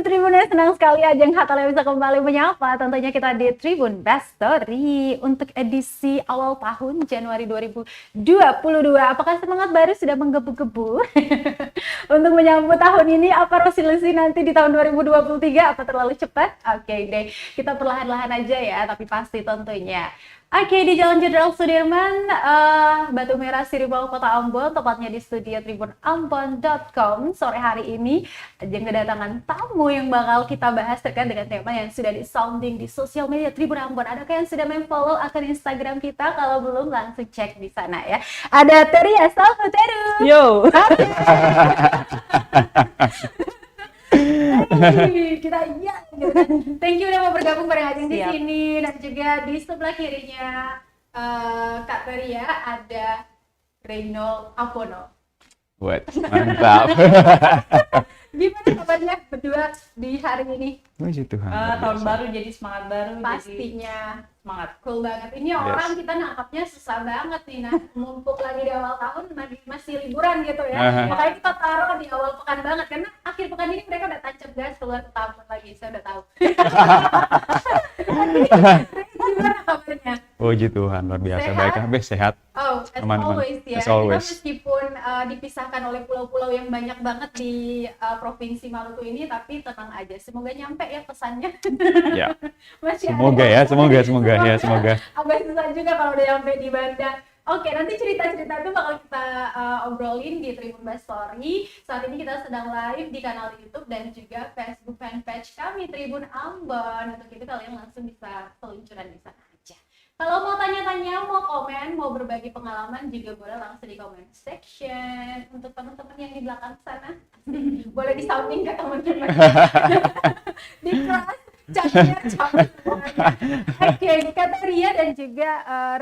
Sobat Tribun, senang sekali Ajeng Hatala bisa kembali menyapa. Tentunya kita di Tribun Best Story untuk edisi awal tahun Januari 2022. Apakah semangat baru sudah menggebu-gebu untuk menyambut tahun ini? Apa resolusi nanti di tahun 2023? Apa terlalu cepat? Oke deh, kita perlahan-lahan aja ya, tapi pasti tentunya. Oke, di Jalan Jenderal Sudirman, Batu Merah, Siribau, Kota Ambon, tepatnya di studio tribunambon.com. Sore hari ini, Ajeng kedatangan tamu yang bakal kita bahas terkait dengan tema yang sudah di-sounding di sosial media Tribun Ambon. Adakah yang sudah follow akun Instagram kita? Kalau belum, langsung cek di sana ya. Ada Teria Salvateru. Yo. Kita iya gitu kan. Thank you udah mau bergabung bareng Ajeng di sini, dan juga di sebelah kirinya Kak Teria ada Reynold Apono. Mantap. Gimana kabarnya berdua di hari ini? Puji Tuhan. Tahun baru jadi semangat baru. Pastinya jadi semangat. Cool banget. Ini orang kita nangkapnya susah banget nih, nah mumpuk lagi di awal tahun masih liburan gitu ya. Makanya kita taruh di awal pekan banget karena akhir pekan ini mereka udah tancap gas keluar ke taman lagi. Saya udah tahu. Gimana kabarnya? Puji Tuhan, luar biasa. Sehat? Baik, habis sehat. Oh, as Aman-aman. always ya. As always. Kita meskipun dipisahkan oleh pulau-pulau yang banyak banget di Provinsi Maluku ini, tapi tenang aja. Semoga nyampe ya pesannya. Ya. Masih Semoga ada. ya, semoga ya, semoga. Agak susah juga kalau udah nyampe di Banda. Oke, nanti cerita-cerita itu bakal kita obrolin di Tribun Best Story. Saat ini kita sedang live di kanal YouTube dan juga Facebook fanpage kami Tribun Ambon. Untuk itu kalian langsung bisa peluncuran di sana aja. Kalau mau tanya-tanya, mau komen, mau berbagi pengalaman juga boleh langsung di comment section. Untuk teman-teman yang di belakang sana, boleh di sounding ke teman-teman. Di kelas, chatnya semuanya. Oke, Kak Ria dan juga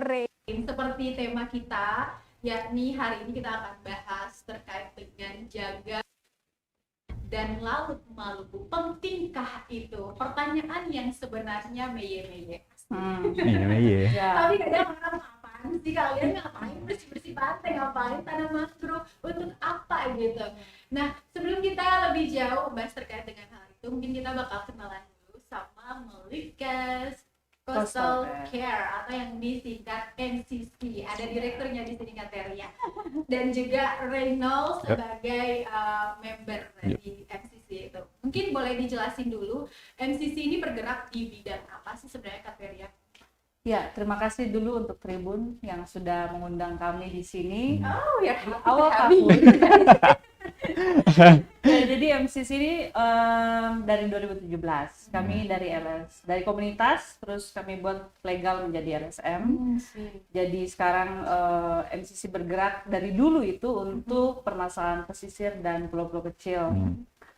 Ray. Seperti tema kita, yakni hari ini kita akan bahas terkait dengan jaga dan laut Maluku. Pentingkah itu? Pertanyaan yang sebenarnya meye-meye. Iya. Tapi kadang orang apaan sih kalian ngapain bersih-bersih pantai, ngapain tanam mangrove, untuk apa gitu. Nah, sebelum kita lebih jauh bahas terkait dengan hal itu, mungkin kita bakal kenalan dulu sama Melikas Coastal Care atau yang disingkat MCC. Ada direkturnya di sini, Kak Teria, dan juga Reynold sebagai member di MCC itu. Mungkin boleh dijelasin dulu MCC ini bergerak di bidang apa sih sebenarnya, Kak Teria? Ya, terima kasih dulu untuk Tribun yang sudah mengundang kami di sini. Oh ya, Awal tahun. Ya, jadi MCC ini dari 2017. Kami dari LS, dari komunitas, terus kami buat legal menjadi LSM. Jadi sekarang MCC bergerak dari dulu itu untuk permasalahan pesisir dan pulau-pulau kecil.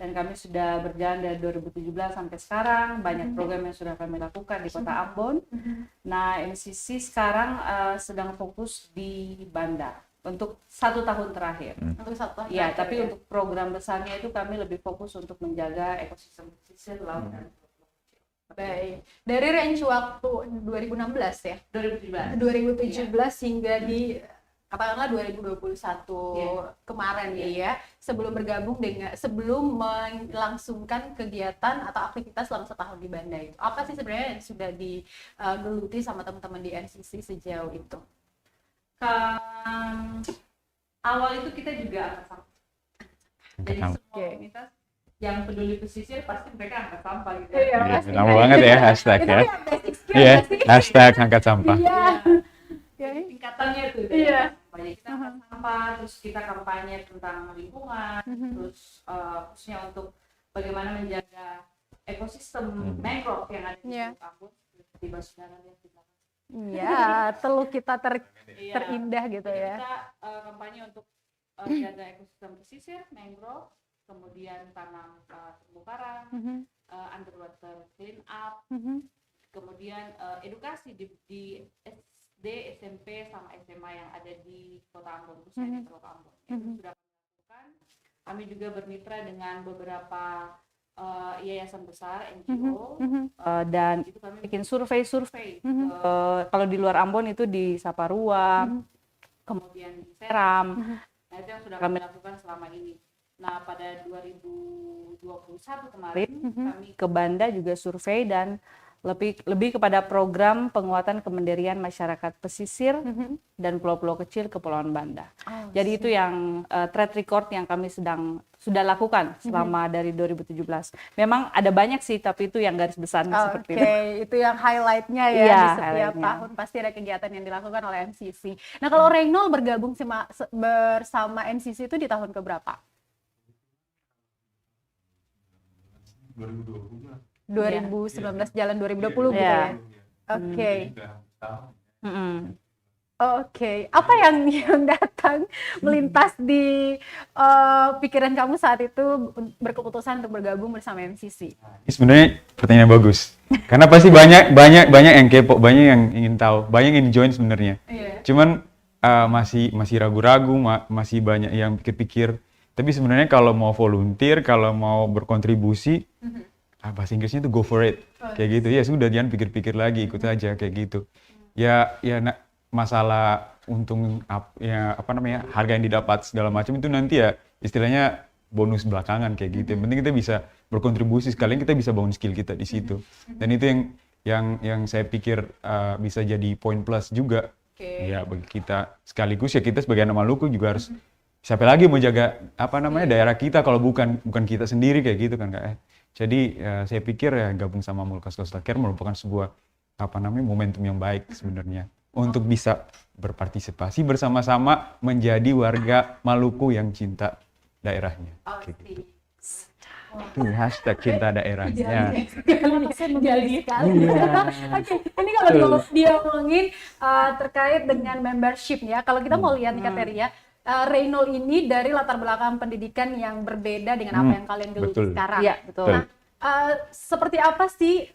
Dan kami sudah berjalan dari 2017 sampai sekarang, banyak program yang sudah kami lakukan di Kota Ambon. Nah, MCC sekarang sedang fokus di Banda untuk 1 tahun terakhir. Untuk 1 tahun Ya, terakhir, tapi ya. untuk program besarnya itu kami lebih fokus untuk menjaga ekosistem pesisir, laut dan Baik. Dari range waktu 2016 ya? 2017. 2017 hingga di katakanlah 2021 kemarin ya, sebelum bergabung dengan, sebelum melangsungkan kegiatan atau aktivitas selama 1 tahun di Banda itu, apa sih sebenarnya yang sudah digeluti sama teman-teman di NCC sejauh itu? Awal itu kita juga angkat sampah. Jadi semua Oke. komunitas yang peduli pesisir pasti mereka angkat sampah gitu. Iya, Iya, pasti. kenapa banget ya hashtag Itu ya. yang basic skill Iya, nggak sih? hashtag angkat sampah. Iya. Tingkatannya itu. Iya. Kampanye kita angkat sampah, terus kita kampanye tentang lingkungan, terus khususnya untuk bagaimana menjaga ekosistem mangrove yang ada di Iya. Ambon seperti Basudara lihat di belakang. Iya, teluk kita terindah gitu ya. Kita kampanye untuk jaga ekosistem pesisir, mangrove, kemudian tanam terumbu karang, underwater clean up, kemudian edukasi di SD, SMP sama SMA yang ada di Kota Ambon, khususnya di Teluk Ambon. Itu sudah kami lakukan. Kami juga bermitra dengan beberapa yayasan besar, NGO, dan itu kami bikin survei. Kalau di luar Ambon itu di Saparua, kemudian di Seram. Nah, itu yang sudah kami lakukan selama ini. Nah, pada 2021 kemarin kami ke Banda juga survei dan lebih kepada program penguatan kemandirian masyarakat pesisir dan pulau-pulau kecil Kepulauan Banda. Jadi itu yang track record yang kami sudah lakukan selama dari 2017. Memang ada banyak sih, tapi itu yang garis besarnya seperti itu. Oke, itu yang highlight-nya ya, Iya, di setiap highlight-nya. tahun pasti ada kegiatan yang dilakukan oleh MCC. Nah, kalau Reynol bergabung bersama MCC itu di tahun keberapa? 2019 jalan 2020 gitu ya. Oke. Oke. Apa yang datang melintas di pikiran kamu saat itu berkeputusan untuk bergabung bersama MCC? Ini sebenarnya pertanyaan bagus. Karena pasti banyak yang kepo, banyak yang ingin tahu, banyak yang join sebenarnya. Cuman masih ragu-ragu, masih banyak yang pikir-pikir. Tapi sebenarnya kalau mau volunteer, kalau mau berkontribusi, bahasa Inggrisnya tuh go for it, kayak gitu. Ya sudah, jangan pikir-pikir lagi, ikut aja kayak gitu. Masalah untung harga yang didapat segala macam itu nanti ya istilahnya bonus belakangan kayak gitu. Yang penting kita bisa berkontribusi, sekalian kita bisa bangun skill kita di situ. Dan itu yang saya pikir bisa jadi poin plus juga. Ya bagi kita, sekaligus ya kita sebagai anak Maluku juga harus siapa lagi mau jaga daerah kita kalau bukan kita sendiri kayak gitu kan, Kak. Jadi saya pikir ya gabung sama Mulkas Coastal Care merupakan sebuah momentum yang baik sebenarnya untuk bisa berpartisipasi bersama-sama menjadi warga Maluku yang cinta daerahnya. Gitu. Itu hashtag cinta daerahnya. Jadi sekali. Oke, ini kalau dia ngomongin terkait dengan membership ya. Kalau kita mau lihat nih Kak Teria, Reynol ini dari latar belakang pendidikan yang berbeda dengan apa yang kalian geluti sekarang. Iya, betul. Nah, seperti apa sih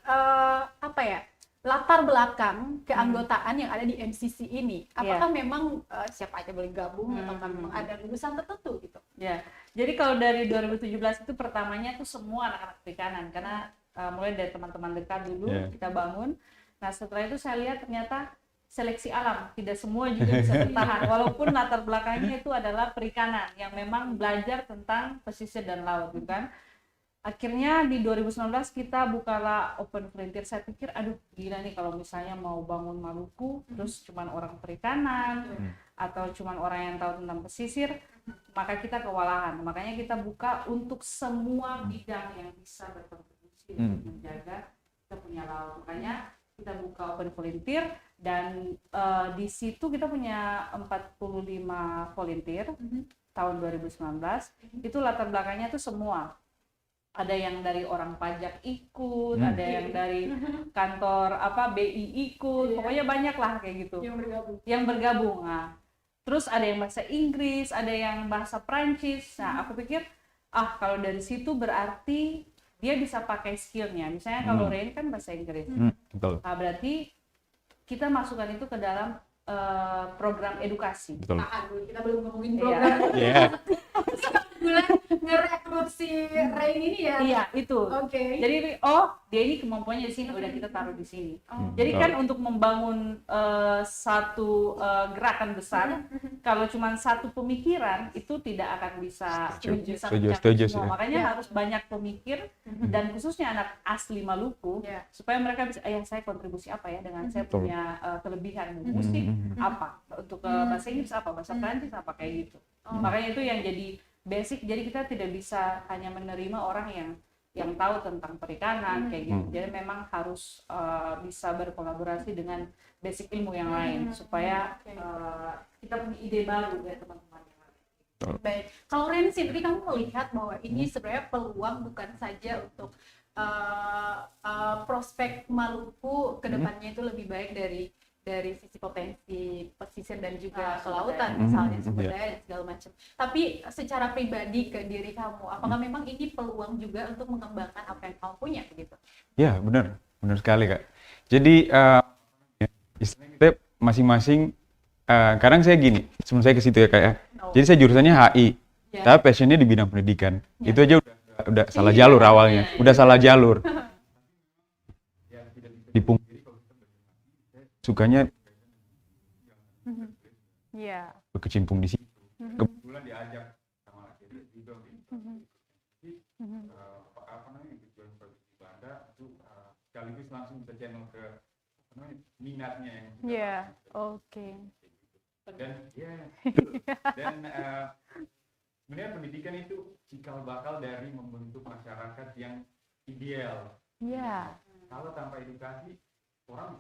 latar belakang keanggotaan yang ada di MCC ini? Apakah memang siapa aja boleh gabung atau memang ada lulusan tertentu gitu? Ya, jadi kalau dari 2017 itu pertamanya tuh semua anak-anak perikanan, karena mulai dari teman-teman dekat dulu kita bangun. Nah, setelah itu saya lihat ternyata seleksi alam, tidak semua juga bisa bertahan, walaupun latar belakangnya itu adalah perikanan yang memang belajar tentang pesisir dan laut, bukan? Akhirnya di 2019 kita bukalah open volunteer. Saya pikir, aduh gila nih kalau misalnya mau bangun Maluku, terus cuman orang perikanan, atau cuman orang yang tahu tentang pesisir, maka kita kewalahan. Makanya kita buka untuk semua bidang yang bisa berkontribusi untuk menjaga kita punya laut. Makanya kita buka open volunteer dan di situ kita punya 45 volunteer tahun 2019. Itu latar belakangnya tuh semua. Ada yang dari orang pajak ikut, ada yang dari kantor BI ikut, pokoknya banyak lah kayak gitu. Yang bergabung. Nah, terus ada yang bahasa Inggris, ada yang bahasa Prancis. Nah, aku pikir kalau dari situ berarti dia bisa pakai skillnya. Misalnya kalau Rain kan bahasa Inggris. Betul. Nah, berarti kita masukkan itu ke dalam program edukasi. Betul. Kita belum ngomongin program. Ngerekrut si Rain ini ya? Iya, itu. Oke. Jadi, dia ini kemampuannya di sini, udah kita taruh di sini. Jadi kan untuk membangun satu gerakan besar, kalau cuma satu pemikiran, itu tidak akan bisa Setuju. Makanya harus banyak pemikir, dan khususnya anak asli Maluku, supaya mereka bisa, saya kontribusi apa ya dengan saya punya kelebihan musik, apa, untuk bahasa Inggris apa, bahasa Prancis apa, kayak gitu. Makanya itu yang jadi basic, jadi kita tidak bisa hanya menerima orang yang tahu tentang perikanan kayak gitu. Jadi memang harus bisa berkolaborasi dengan basic ilmu yang lain supaya kita punya ide baru ya teman-teman yang lain. Baik, kalau Ren sendiri kamu melihat bahwa ini sebenarnya peluang bukan saja untuk prospek Maluku kedepannya itu lebih baik dari sisi potensi pesisir dan juga kelautan misalnya sumber daya dan segala macam. Tapi secara pribadi ke diri kamu, apakah memang ini peluang juga untuk mengembangkan apa yang kamu punya begitu? Ya benar sekali Kak. Jadi istilahnya kita masing-masing. Kadang saya gini, sebelum saya ke situ ya Kak ya. Jadi saya jurusannya HI, tapi passionnya di bidang pendidikan. Itu aja udah salah jalur awalnya, udah salah jalur. Sukanya berkecimpung di situ. Kebetulan diajak sama laki-laki juga jadi apa namanya tujuan produksi Banda itu sekaligus langsung bisa channel ke apa namanya minatnya yang kita Iya, lakukan. oke. Dan dan sebenarnya pendidikan itu cikal bakal dari membentuk masyarakat yang ideal. Iya. Kalau tanpa edukasi orang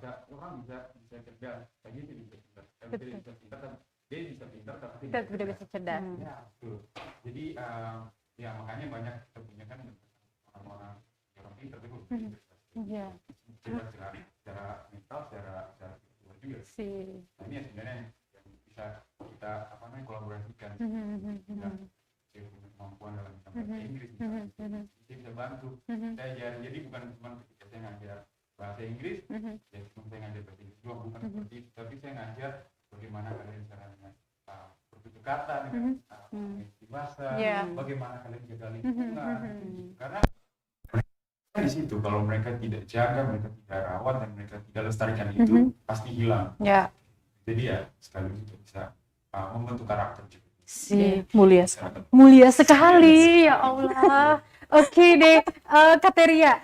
bisa cerdas, tapi dia bisa cerdas. Tapi Betul. dia bisa pintar, dia bisa pintar tapi Kita tidak bisa cerdas. Ya, betul. Jadi ya makanya banyak kita punya kan orang-orang pintar itu Iya. cerdas secara mental, secara spiritual juga. Si. Nah, ini ya sebenarnya yang bisa kita apa namanya kolaborasikan. Kita punya kemampuan dalam bahasa Inggris misalnya. Kita bisa bantu. Saya jadi bukan cuma ketika saya ngajar bahasa Inggris, ya cuma saya ngajar bahasa Inggris juga bukan seperti itu, tapi saya ngajar bagaimana kalian cara dengan bertutur kata dengan bahasa, bagaimana kalian jaga lingkungan, karena di situ kalau mereka tidak jaga, mereka tidak rawat dan mereka tidak lestarikan itu pasti hilang. Ya. Jadi ya sekaligus itu bisa membentuk karakter juga. Si mulia sekali. Mulia sekali, ya Allah. Oke deh, Kateria,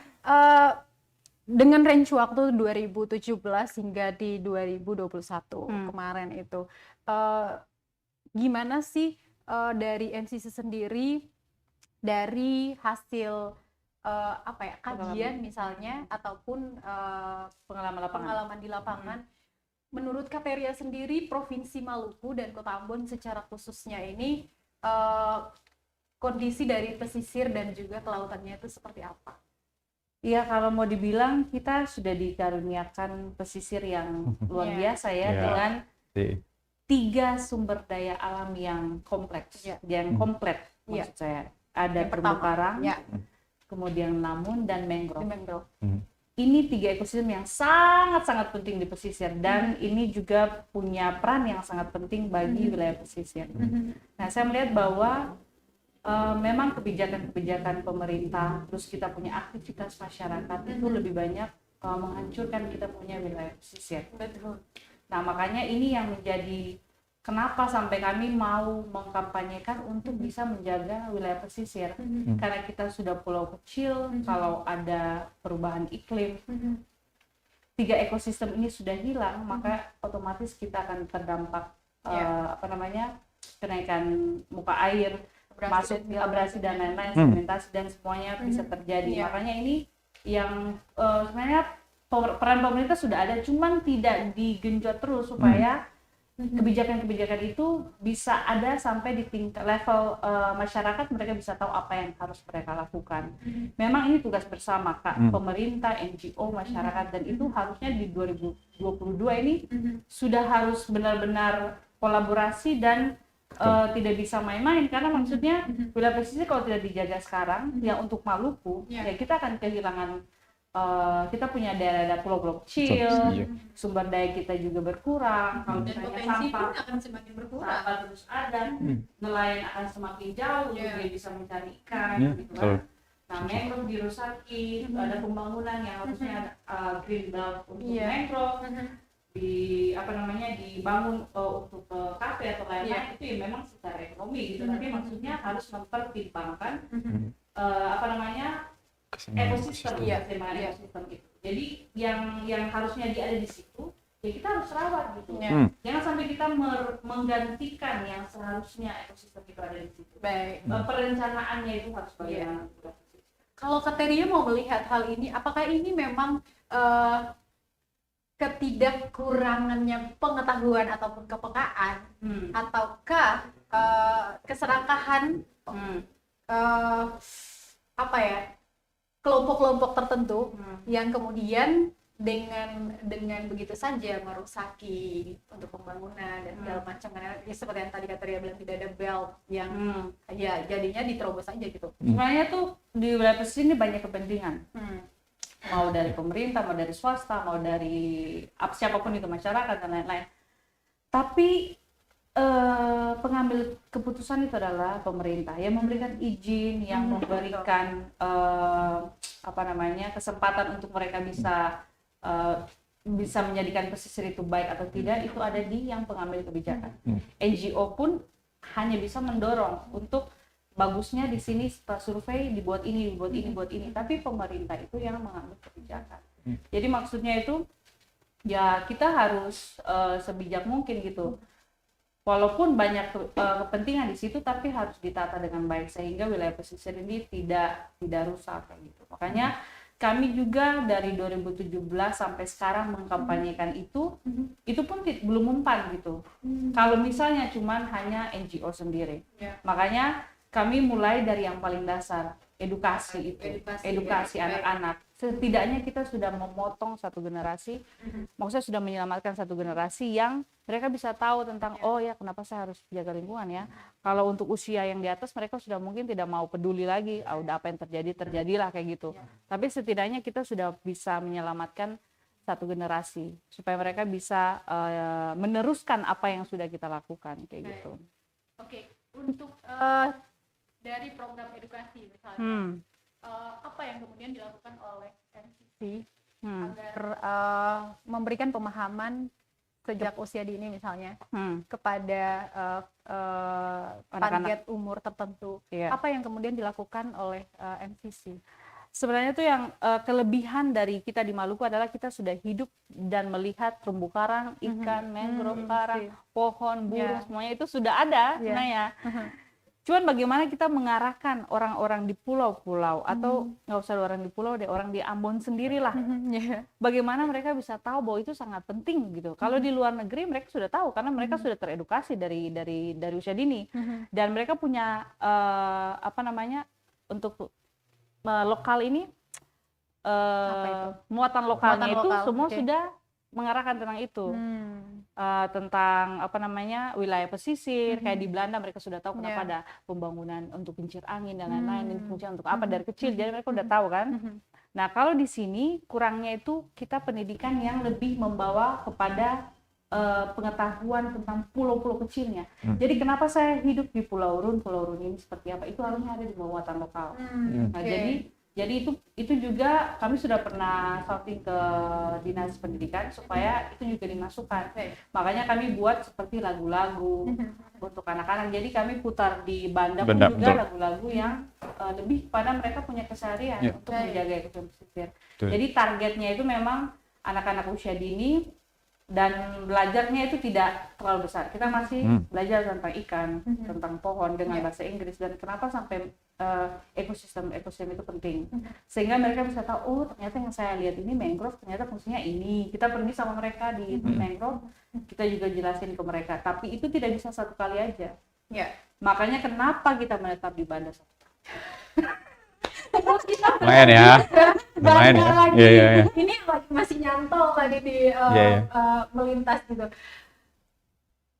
dengan range waktu 2017 hingga di 2021 kemarin itu, gimana sih dari MCC sendiri dari hasil kajian misalnya ataupun pengalaman di lapangan? Menurut Kateria sendiri, Provinsi Maluku dan Kota Ambon secara khususnya ini kondisi dari pesisir dan juga kelautannya itu seperti apa? Iya, kalau mau dibilang kita sudah dikaruniakan pesisir yang luar biasa ya, dengan 3 sumber daya alam yang kompleks, yang komplit maksud saya. Ada terumbu karang, kemudian lamun dan mangrove. Ini 3 ekosistem yang sangat-sangat penting di pesisir dan ini juga punya peran yang sangat penting bagi wilayah pesisir. Nah, saya melihat bahwa memang kebijakan-kebijakan pemerintah, terus kita punya aktivitas masyarakat itu lebih banyak menghancurkan kita punya wilayah pesisir. Betul. Nah, makanya ini yang menjadi kenapa sampai kami mau mengkampanyekan untuk bisa menjaga wilayah pesisir. Karena kita sudah pulau kecil, kalau ada perubahan iklim, 3 ekosistem ini sudah hilang, maka otomatis kita akan terdampak kenaikan muka air, masuk abrasi dan lain-lain, sedimentasi dan semuanya bisa terjadi. Makanya ini yang sebenarnya peran pemerintah sudah ada, cuman tidak digenjot terus supaya kebijakan-kebijakan itu bisa ada sampai di tingkat level masyarakat, mereka bisa tahu apa yang harus mereka lakukan. Memang ini tugas bersama Kak, pemerintah, NGO, masyarakat, dan itu harusnya di 2022 ini sudah harus benar-benar kolaborasi dan tidak bisa main-main, karena maksudnya wilayah pesisir kalau tidak dijaga sekarang ya untuk Maluku ya kita akan kehilangan. Kita punya daerah-daerah pulau-pulau kecil, sumber daya kita juga berkurang. Kalau Dan misalnya potensi sampah pun akan semakin berkurang. sampah terus ada, nelayan akan semakin jauh, dia bisa mencari ikan, gitu kan. Nah, mangrove dirusaki, ada pembangunan yang harusnya green belt untuk mangrove, dibangun untuk kafe atau lain-lain, itu ya memang secara ekonomi gitu, tapi maksudnya harus mempertimbangkan ekosistem itu. Jadi yang harusnya dia ada di situ, ya kita harus rawat gitu. Jangan sampai kita menggantikan yang seharusnya ekosistem itu ada di situ. Baik. Perencanaannya itu harus bagaimana. Kalau Kateria mau melihat hal ini, apakah ini memang ketidakkurangannya pengetahuan ataupun kepekaan, ataukah keserakahan kelompok-kelompok tertentu yang kemudian dengan begitu saja merusaki untuk pembangunan dan segala macam, karena seperti yang tadi Kateria bilang tidak ada belt yang ya jadinya diterobos aja gitu. Sebenarnya tuh di wilayah pesisir ini banyak kepentingan, mau dari pemerintah, mau dari swasta, mau dari siapapun itu, masyarakat dan lain-lain. Tapi pengambil keputusan itu adalah pemerintah yang memberikan izin, yang memberikan kesempatan untuk mereka bisa menjadikan pesisir itu baik atau tidak, itu ada di yang pengambil kebijakan. NGO pun hanya bisa mendorong untuk bagusnya di sini setelah survei dibuat ini, buat ini, tapi pemerintah itu yang mengambil kebijakan. Jadi maksudnya itu ya kita harus sebijak mungkin gitu. Walaupun banyak kepentingan di situ, tapi harus ditata dengan baik sehingga wilayah pesisir ini tidak rusak kayak gitu. Makanya kami juga dari 2017 sampai sekarang mengkampanyekan itu pun belum mempan gitu. Kalau misalnya cuman hanya NGO sendiri. Makanya kami mulai dari yang paling dasar, edukasi anak-anak. Setidaknya kita sudah memotong satu generasi, maksudnya sudah menyelamatkan satu generasi yang mereka bisa tahu tentang oh ya kenapa saya harus jaga lingkungan ya. Kalau untuk usia yang di atas mereka sudah mungkin tidak mau peduli lagi, udah apa yang terjadilah kayak gitu. Tapi setidaknya kita sudah bisa menyelamatkan satu generasi supaya mereka bisa meneruskan apa yang sudah kita lakukan kayak gitu. Oke, untuk dari program edukasi misalnya, apa yang kemudian dilakukan oleh MCC agar memberikan pemahaman sejak usia dini misalnya kepada target umur tertentu. Apa yang kemudian dilakukan oleh MCC? Sebenarnya itu yang kelebihan dari kita di Maluku adalah kita sudah hidup dan melihat terumbu karang, ikan, mangrove, karang, pohon, burung, semuanya itu sudah ada sebenarnya. Cuman bagaimana kita mengarahkan orang-orang di pulau-pulau atau nggak usah orang di pulau deh, orang di Ambon sendirilah. Bagaimana mereka bisa tahu bahwa itu sangat penting gitu. Kalau di luar negeri mereka sudah tahu karena mereka sudah teredukasi dari usia dini dan mereka punya untuk lokal ini muatan lokalnya itu semua sudah mengarahkan tentang itu. Tentang wilayah pesisir kayak di Belanda mereka sudah tahu kenapa ada pembangunan untuk kincir angin dan lain-lain, ini fungsinya untuk apa dari kecil, jadi mereka udah tahu kan. Nah kalau di sini kurangnya itu kita pendidikan yang lebih membawa kepada pengetahuan tentang pulau-pulau kecilnya. Jadi kenapa saya hidup di Pulau Run ini seperti apa, itu harusnya ada di muatan lokal. Nah jadi itu juga kami sudah pernah shouting ke Dinas Pendidikan supaya itu juga dimasukkan. Makanya kami buat seperti lagu-lagu untuk anak-anak. Jadi kami putar di Banda pun juga lagu-lagu yang lebih pada mereka punya keseharian untuk menjaga ekosistem pesisir. Jadi targetnya itu memang anak-anak usia dini dan belajarnya itu tidak terlalu besar. Kita masih belajar tentang ikan, tentang pohon dengan bahasa Inggris dan kenapa sampai ekosistem itu penting, sehingga mereka bisa tahu oh ternyata yang saya lihat ini mangrove ternyata fungsinya ini. Kita pergi sama mereka di mangrove, kita juga jelasin ke mereka, tapi itu tidak bisa satu kali aja. Makanya kenapa kita menetap di Banda satu lumayan ya. Ini lagi masih nyantol tadi di melintas gitu.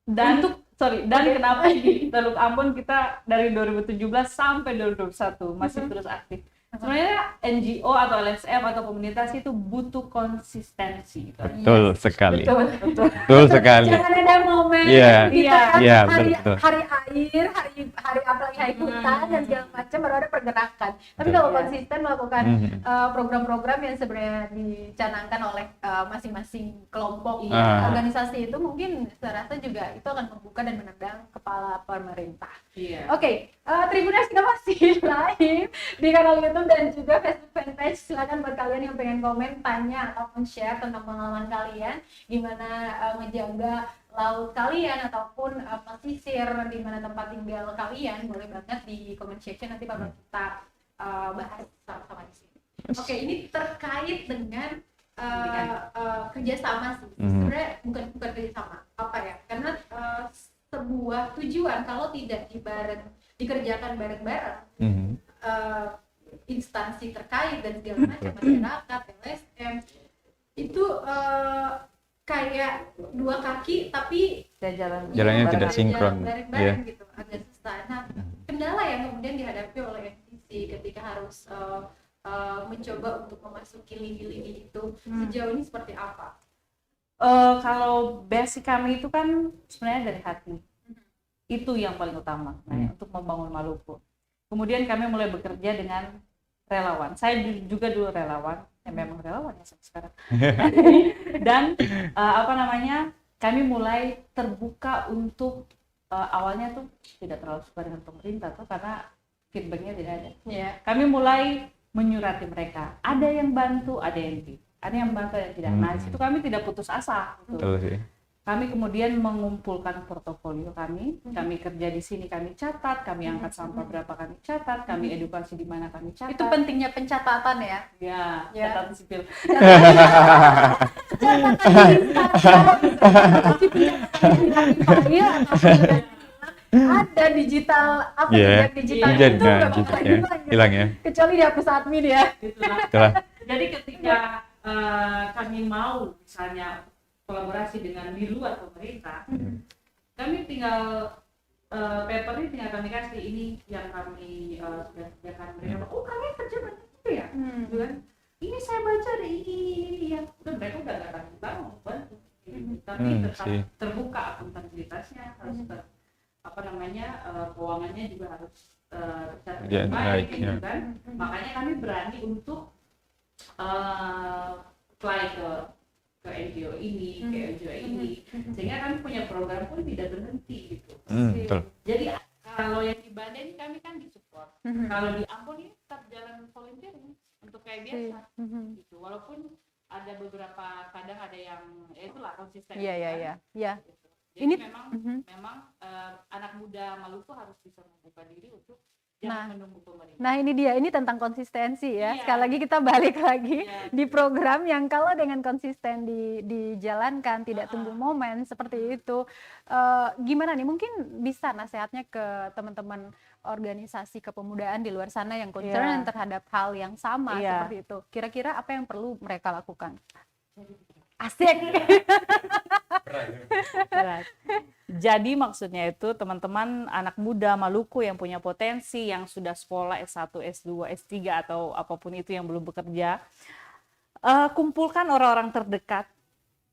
Dan kenapa di Teluk Ambon kita dari 2017 sampai 2021 masih terus aktif. Sebenarnya NGO atau LSM atau komunitas itu butuh konsistensi. Betul sekali. Betul sekali. Jangan ada momen hari air, hari apalagi hari hutan dan segala macam baru ada pergerakan. Tapi kalau konsisten melakukan program-program yang sebenarnya dicanangkan oleh masing-masing kelompok organisasi itu mungkin saya rasa juga itu akan membuka dan menendang kepala pemerintah. Oke, Tribuners kita masih live di kanal YouTube dan juga Facebook fanpage. Silakan buat kalian yang pengen komen, tanya ataupun share tentang pengalaman kalian gimana menjaga laut kalian ataupun pesisir di mana tempat tinggal kalian, boleh banget di comment section, nanti bakal kita bahas sama-sama di sini. Oke, ini terkait dengan kerjasama sih. Sebenarnya bukan kerjasama, apa ya? Karena sebuah tujuan kalau tidak dikerjakan bareng-bareng, instansi terkait dan segala macam, masyarakat, LSM itu kayak dua kaki tapi jalannya tidak sinkron, bareng-bareng gitu, agak susah. Nah, kendala yang kemudian dihadapi oleh MCC ketika harus mencoba untuk memasuki lini-lini itu sejauh ini seperti apa? Kalau basic kami itu kan sebenarnya dari hati, itu yang paling utama untuk membangun Maluku. Kemudian kami mulai bekerja dengan relawan. Saya juga dulu relawan, memang relawan ya sampai sekarang. Dan kami mulai terbuka untuk awalnya tuh tidak terlalu suka dengan pemerintah tuh karena feedbacknya tidak ada. Iya. Kami mulai menyurati mereka. Ada yang bantu, ada yang tidak. Ada yang bantu, ada yang tidak. Nah, di situ kami tidak putus asa. Gitu. Betul sih. Kami kemudian mengumpulkan portofolio kami kerja di sini kami catat, kami angkat sampah berapa kami catat, kami edukasi di mana kami catat. Itu pentingnya pencatatan ya. Ya, Ya. catatan sipil. Ada digital apa Iya. jejak digital Jejak, itu nah, nggak bakal jejaknya hilang ya. kecuali dihapus admin ya. Itulah. Itulah. Jadi ketika kami mau misalnya kolaborasi dengan di luar pemerintah, kami tinggal paper ini tinggal kami kasih ini yang kami sudah kerjakan. Mereka oh kami kerja banyak juga ya, gitu kan? Ini saya baca deh ini yang udah mereka udah gak ragu banget bantu. Tapi tetap sih. terbuka akuntabilitasnya harus keuangannya juga harus tercatat Ya, dengan baik, baik, gitu ya. kan? Makanya kami berani untuk apply ke NGO ini, ke NGO ini, sehingga kami punya program pun tidak berhenti gitu. Betul. Jadi kalau yang di Banda ini kami kan disupport, kalau di Ambon ini tetap jalan volunteer untuk kayak biasa, gitu. Walaupun ada beberapa kadang ada yang ya itulah konsisten. Iya. Gitu. Jadi Ini- memang anak muda Maluku harus bisa membuka diri untuk jangan menunggu pemerintah. Nah ini dia, ini tentang konsistensi ya. Iya. Sekali lagi kita balik lagi Iya. di program yang kalau dengan konsisten dijalankan, tidak tunggu momen seperti itu. Gimana nih, mungkin bisa nasihatnya ke teman-teman organisasi kepemudaan di luar sana yang concern Iya. terhadap hal yang sama Iya. seperti itu. Kira-kira apa yang perlu mereka lakukan? Asik. Berat. Jadi maksudnya itu teman-teman anak muda Maluku yang punya potensi, yang sudah sekolah S1, S2, S3 atau apapun itu yang belum bekerja, kumpulkan orang-orang terdekat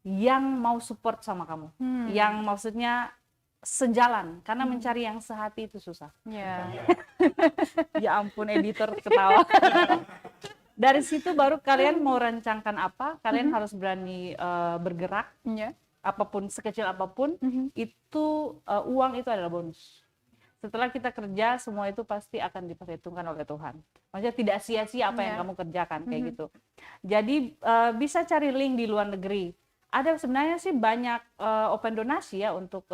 yang mau support sama kamu, yang maksudnya sejalan, karena mencari yang sehati itu susah. Ya. Ya ampun, editor ketawa. Dari situ baru kalian mau rancangkan apa, kalian harus berani bergerak. Ya. Apapun, sekecil apapun, itu uang itu adalah bonus. Setelah kita kerja, semua itu pasti akan diperhitungkan oleh Tuhan. Maksudnya tidak sia-sia apa yang kamu kerjakan, kayak gitu. Jadi bisa cari link di luar negeri. Ada sebenarnya sih banyak open donasi ya untuk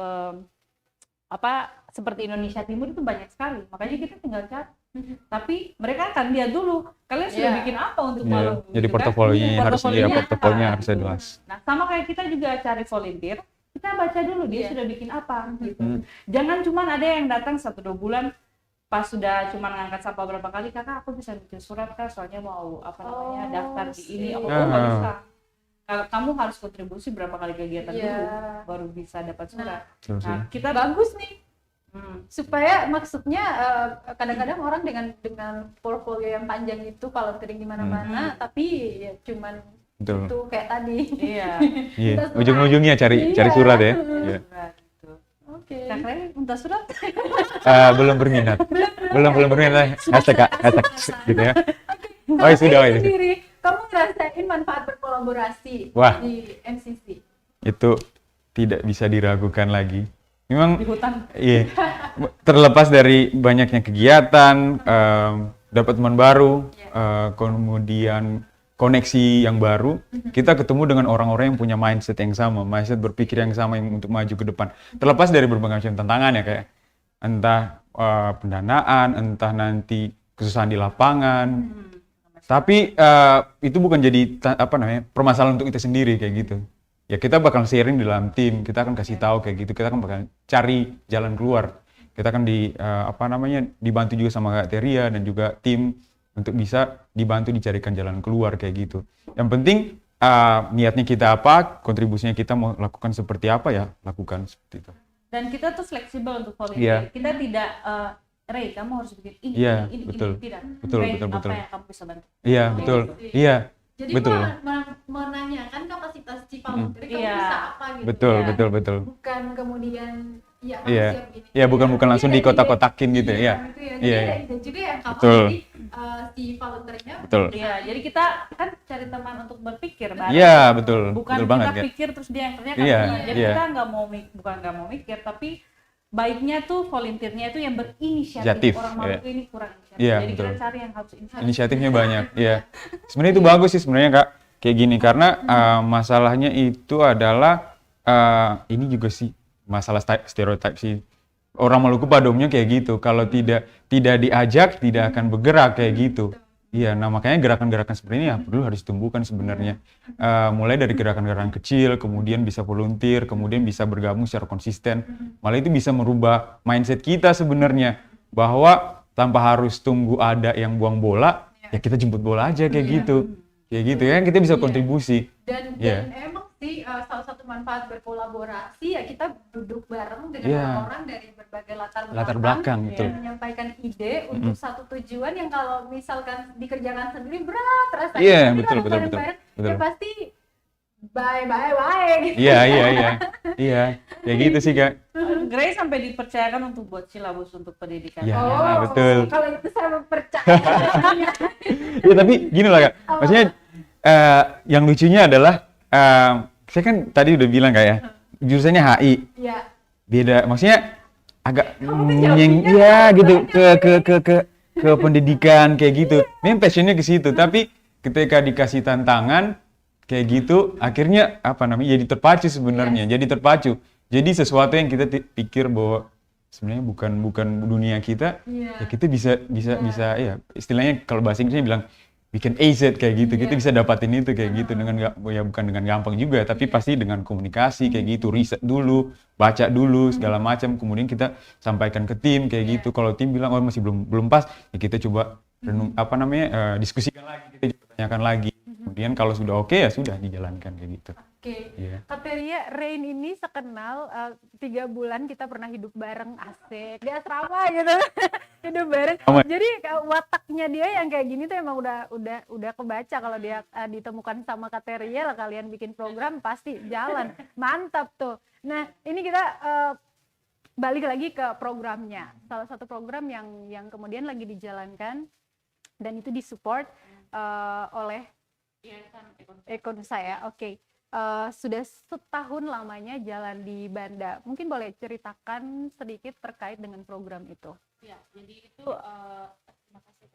seperti Indonesia Timur itu banyak sekali. Makanya kita tinggal cari. Tapi mereka akan lihat dulu, kalian sudah Iya. bikin apa untuk Iya, Maluku, jadi gitu kan? portofolionya harus portofolionya apa? harus jelas. Nah, sama kayak kita juga cari volunteer, kita baca dulu dia Iya. sudah bikin apa gitu. Jangan cuma ada yang datang 1-2 bulan pas sudah cuma ngangkat sampah berapa kali, kakak aku bisa bikin surat kak, soalnya mau daftar di ini, sih. nggak bisa. Kalau kamu harus kontribusi berapa kali kegiatan Iya. dulu baru bisa dapat surat. Betul sih. Nah, kita Bagus nih. Supaya maksudnya kadang-kadang orang dengan portfolio yang panjang itu volunteering di mana-mana, tapi ya cuman Betul. itu kayak tadi. iya. Iya. Ujung-ujungnya cari Iya. surat ya. Iya. Surat gitu. Oke. Kakaknya minta surat? Belum berminat. belum berminat. Hashtag gitu ya. Oh, ya sudah, Tapi ya. sendiri, kamu ngerasain manfaat berkolaborasi Wah. di MCC? Itu tidak bisa diragukan lagi. Memang Di hutan. iya, terlepas dari banyaknya kegiatan, dapat teman baru, kemudian koneksi yang baru, kita ketemu dengan orang-orang yang punya mindset yang sama, mindset berpikir yang sama yang untuk maju ke depan. Terlepas dari berbagai macam tantangan ya, kayak entah pendanaan, entah nanti kesusahan di lapangan. Tapi itu bukan jadi permasalahan untuk kita sendiri kayak gitu. Ya kita bakal sharing di dalam tim, kita akan kasih tahu kayak gitu, kita akan bakal cari jalan keluar. Kita akan dibantu juga sama Kak Teria dan juga tim untuk bisa dibantu dicarikan jalan keluar kayak gitu. Yang penting niatnya kita apa, kontribusinya kita mau lakukan seperti apa ya, lakukan seperti itu. Dan kita tuh fleksibel untuk Iya. volunteer. Kita tidak Ray, kamu harus bikin ini, Iya, ini, betul. tidak. Betul, Ray, betul. apa yang kamu bisa bantu? Iya, betul. Iya, Jadi betul. menanyakan kapasitas si volunteer, kamu Iya. bisa apa gitu. Betul, Iya. betul. Bukan kemudian ya kamu Iya. siap gini. Iya, bukan langsung Jadi ada dikotak-kotakin ide. gitu ya. Iya. Iya, Jadi iya. ada ide juga yang kamu Betul. jadi si volunteernya. Betul. Iya, jadi kita kan cari teman untuk berpikir bareng. Iya, betul. Bukan Betul kita banget ya. pikir terus dia yang kerjakan. Iya, Jadi iya. kita nggak mau mikir, tapi baiknya tuh volunteernya itu yang berinisiatif. Inisiatif, Orang Maluku ini kurang inisiatif. Iya, Jadi betul. kita cari yang harus inisiatif. Inisiatifnya banyak, ya. Sebenarnya itu bagus sih sebenarnya Kak, kayak gini karena masalahnya itu adalah ini juga sih masalah stereotip sih. Orang Maluku pada umumnya kayak gitu. Kalau tidak diajak, tidak akan bergerak kayak gitu. Iya, nah makanya gerakan-gerakan seperti ini ya perlu harus ditumbuhkan sebenarnya. Mulai dari gerakan-gerakan kecil, kemudian bisa volunteer, kemudian bisa bergabung secara konsisten. Malah itu bisa merubah mindset kita sebenarnya. Bahwa tanpa harus tunggu ada yang buang bola, ya kita jemput bola aja kayak gitu. Kayak gitu ya, kita bisa kontribusi. Dan Iya. emang sih salah satu manfaat berkolaborasi ya kita duduk bareng dengan Iya. orang dari berbagai Latar belakang, betul. dan menyampaikan ide untuk satu tujuan yang kalau misalkan dikerjakan sendiri berat rasanya. Iya, Tapi betul, kalau betul, bareng-bareng, betul. ya pasti bye gitu. Iya. Iya, kayak gitu sih Kak. Grace sampai dipercayakan untuk buat silabus untuk pendidikan. Iya. Oh, betul. Kalau itu saya percaya. Ya tapi gini lah Kak, maksudnya yang lucunya adalah saya kan tadi udah bilang Kak ya, jurusannya HI, Iya. beda, maksudnya agak Kamu tuh jauhnya ya gitu ke pendidikan kayak gitu. Memang passionnya ke situ, tapi ketika dikasih tantangan kayak gitu, akhirnya jadi terpacu sebenarnya, jadi terpacu. Jadi sesuatu yang kita pikir bahwa sebenarnya bukan dunia kita, Iya. ya kita bisa ya istilahnya kalau bahasa Inggrisnya bilang bikin AZ kayak gitu, kita bisa dapatin itu kayak gitu dengan ya bukan dengan gampang juga, tapi pasti dengan komunikasi kayak gitu, riset dulu, baca dulu segala macam, kemudian kita sampaikan ke tim kayak gitu. Kalau tim bilang masih belum pas, ya kita coba renung diskusikan lagi, kita coba tanyakan lagi. Kemudian kalau sudah oke ya sudah dijalankan kayak gitu. Oke. Iya. Kateria Rain ini sekenal 3 bulan kita pernah hidup bareng, asik di asrama gitu. Hidup bareng. Sama. Jadi wataknya dia yang kayak gini tuh emang udah kebaca kalau dia ditemukan sama Kateria lah, kalian bikin program pasti jalan. Mantap tuh. Nah, ini kita balik lagi ke programnya. Salah satu program yang kemudian lagi dijalankan dan itu disupport oleh Ekon saya. Oke. Sudah setahun lamanya jalan di Banda. Mungkin boleh ceritakan sedikit terkait dengan program itu. Ya, jadi itu terima kasih.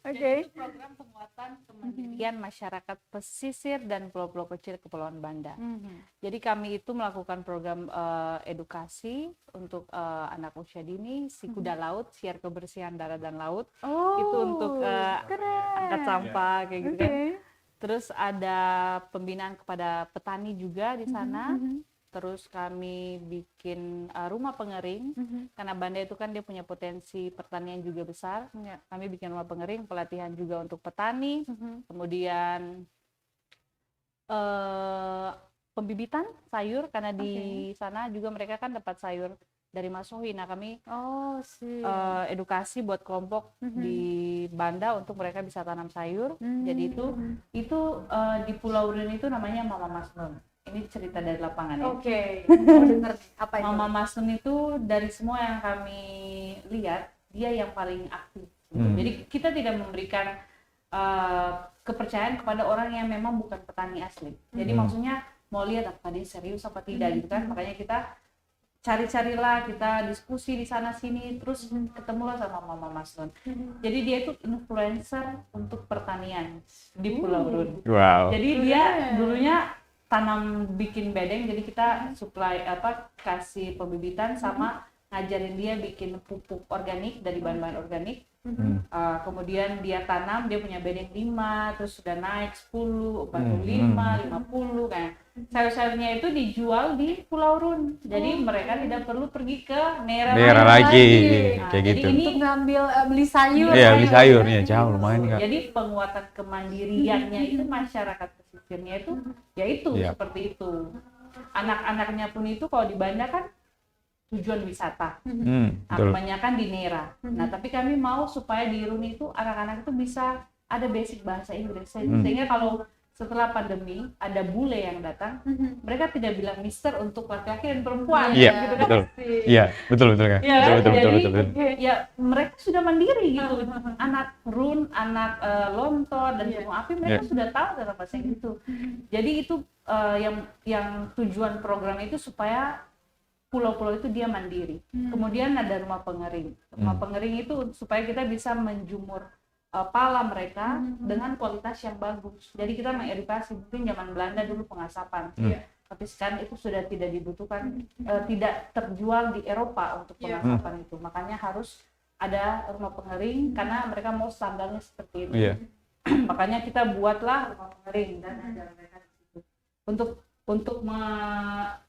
Oke. Jadi itu program penguatan kemandirian masyarakat pesisir dan pulau-pulau kecil Kepulauan Banda. Jadi kami itu melakukan program edukasi untuk anak usia dini, si kuda laut, siar kebersihan darat dan laut. Oh, Itu untuk angkat sampah kayak gitu kan. Terus ada pembinaan kepada petani juga di sana. Terus kami bikin rumah pengering, karena Banda itu kan dia punya potensi pertanian juga besar. Kami bikin rumah pengering, pelatihan juga untuk petani. Kemudian pembibitan sayur, karena di sana juga mereka kan dapat sayur dari Masohi. Nah kami edukasi buat kelompok di Banda untuk mereka bisa tanam sayur. Jadi itu di Pulau Rune itu namanya Mama Masnun. Ini cerita dari lapangan ya. Oke. Mau denger apa itu? Mama Masnun itu dari semua yang kami lihat dia yang paling aktif. Jadi kita tidak memberikan kepercayaan kepada orang yang memang bukan petani asli. Jadi maksudnya mau lihat apa dia serius apa tidak gitu kan. Makanya kita cari-carilah, kita diskusi di sana sini, terus ketemulah sama Mama Masnun. Jadi dia itu influencer untuk pertanian di Pulau Rune. Wow. Jadi dia dulunya tanam bikin bedeng, jadi kita supply kasih pembibitan sama ngajarin dia bikin pupuk organik dari bahan-bahan organik. Kemudian dia tanam, dia punya bedeng 5, terus sudah naik 10, 45, 50 kan. Sayur-sayurnya itu dijual di Pulau Rune. Jadi mereka tidak perlu pergi ke Nera lagi Nah, kayak jadi gitu. ini Untuk ngambil beli sayur. Iya, beli sayurnya jauh lumayan Kak. jadi penguatan kemandiriannya itu masyarakat pesisirnya itu yaitu Iya. seperti itu. Anak-anaknya pun itu kalau di Banda kan tujuan wisata. Betul. Kebanyakan di Nera. Nah, tapi kami mau supaya di Rune itu anak-anak itu bisa ada basic bahasa Inggris. Sehingga kalau setelah pandemi ada bule yang datang, mereka tidak bilang mister untuk laki-laki dan perempuan, Iya, gitu kan? betul. Iya, betul Kak. Ya, Betul, jadi betul. ya mereka sudah mandiri gitu. Anak Run, anak Lontor dan Iya. Gunung Api mereka Iya. sudah tahu dalam bahasa Inggris itu. Jadi itu yang tujuan program itu supaya pulau-pulau itu dia mandiri. Kemudian ada rumah pengering. Rumah pengering itu supaya kita bisa menjumur pala mereka dengan kualitas yang bagus. Jadi kita mengedukasi, mungkin zaman Belanda dulu pengasapan. Tapi sekarang itu sudah tidak dibutuhkan, tidak terjual di Eropa untuk pengasapan itu. Makanya harus ada rumah pengering karena mereka mau standarnya seperti itu. Iya. Makanya kita buatlah rumah pengering dan ada mereka di situ. Untuk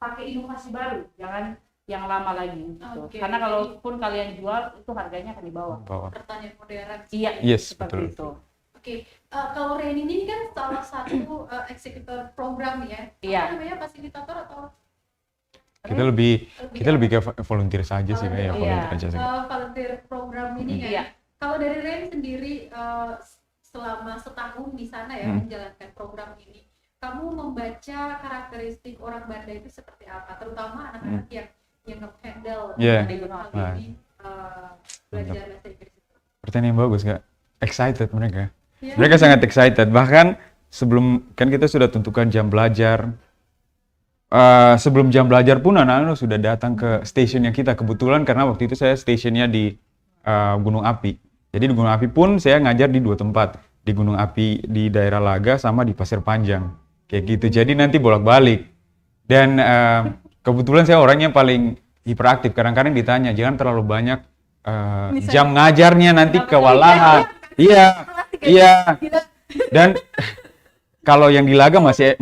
pakai inovasi baru, jangan yang lama lagi gitu. Oke. Karena kalaupun kalian jual itu harganya akan di bawah. Pertanyaan modern. Iya, Yes, seperti betul. itu. Oke, kalau Reni ini kan salah satu eksekutor program ya. Iya. Apa namanya, fasilitator atau Kita lebih ke volunteer saja sih, Kak. Ya, volunteer aja sih. volunteer program ini kan. Iya. Kalau dari Reni sendiri selama setahun di sana ya menjalankan program ini, kamu membaca karakteristik orang Banda itu seperti apa? Terutama anak-anak yang nge-handle Iya. hal ini belajar bahasa Inggris itu. Pertanyaan yang bagus, Kak. Excited mereka. Iya. Mereka sangat excited. Bahkan sebelum, kan kita sudah tentukan jam belajar. Sebelum jam belajar pun anak-anak sudah datang ke stasiun yang kita. Kebetulan karena waktu itu saya stationnya di Gunung Api. Jadi di Gunung Api pun saya ngajar di 2 tempat. Di Gunung Api di daerah Laga sama di Pasir Panjang. Kayak gitu. Jadi nanti bolak-balik. Dan kebetulan saya orangnya paling hiperaktif. Kadang-kadang ditanya, jangan terlalu banyak jam ngajarnya nanti kewalahan. Iya. Dan kalau yang di Laga masih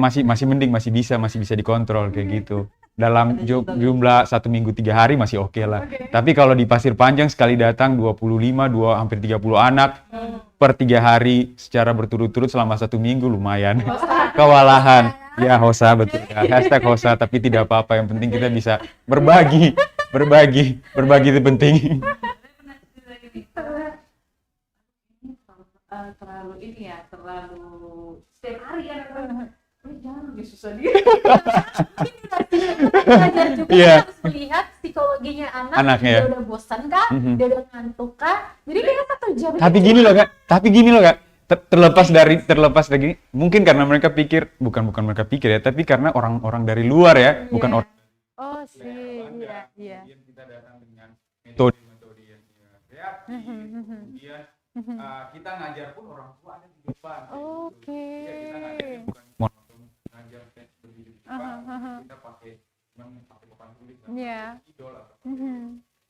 mending, masih bisa dikontrol kayak gitu. Dalam jumlah 1 minggu 3 hari masih oke lah. Tapi kalau di Pasir Panjang sekali datang 25, hampir 30 anak per 3 hari secara berturut-turut selama 1 minggu lumayan. Kewalahan. Ya, hosa betul. Hashtag hosa, tapi tidak apa-apa. Yang penting kita bisa berbagi. Berbagi itu penting. Terlalu ini ya, terlalu setiap hari ya. Jangan lebih susah dia. Belajar juga Iya. harus melihat psikologinya Anaknya dia ya. udah bosan kah, dia udah ngantuk kah, jadi kayak 1 jam Tapi gini loh Kak, terlepas dari mungkin karena mereka pikir, bukan mereka pikir ya, tapi karena orang-orang dari luar ya, bukan orang. Oh sih, iya. Kemudian kita datang dengan metode yang kreatif, kemudian kita ngajar pun orang tua ada di depan. Oke. Ya, kita ngajar bukan monoton ngajar berdiri di depan, kita pakai papan tulis, Iya. idol atau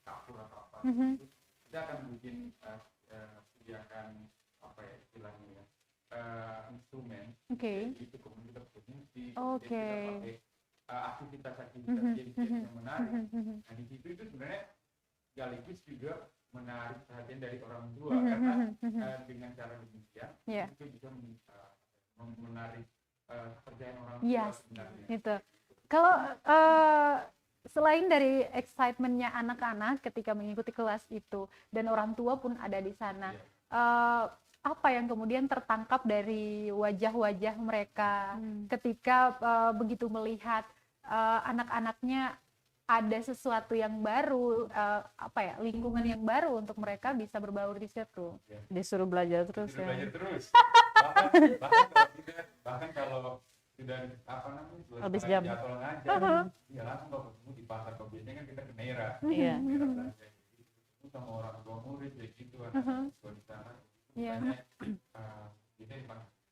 kapur atau apa. Kita akan bikin sediakan apa ya istilahnya ya, instrumen. Oke. Itu kemudian kita pakai musik, Oke. kita pakai aktivitas yang menarik. Nah di situ itu sebenarnya sekaligus juga menarik perhatian dari orang tua karena dengan cara demikian Iya. itu bisa menarik kepercayaan orang tua Yes, sebenarnya. gitu. Kalau selain dari excitementnya anak-anak ketika mengikuti kelas itu dan orang tua pun ada di sana, apa yang kemudian tertangkap dari wajah-wajah mereka ketika begitu melihat anak-anaknya ada sesuatu yang baru, lingkungan yang baru untuk mereka bisa berbaur di situ. Disuruh belajar terus Sudah ya. belajar terus. bahkan kalau sudah Habis selesai jam. jadwal ngajar, ya langsung kalau ketemu di pasar, kalau biasanya kan kita ke Nera. Iya. Nera belanja gitu, sama orang tua murid kayak gitu, anak tua di sana. Iya. Biasanya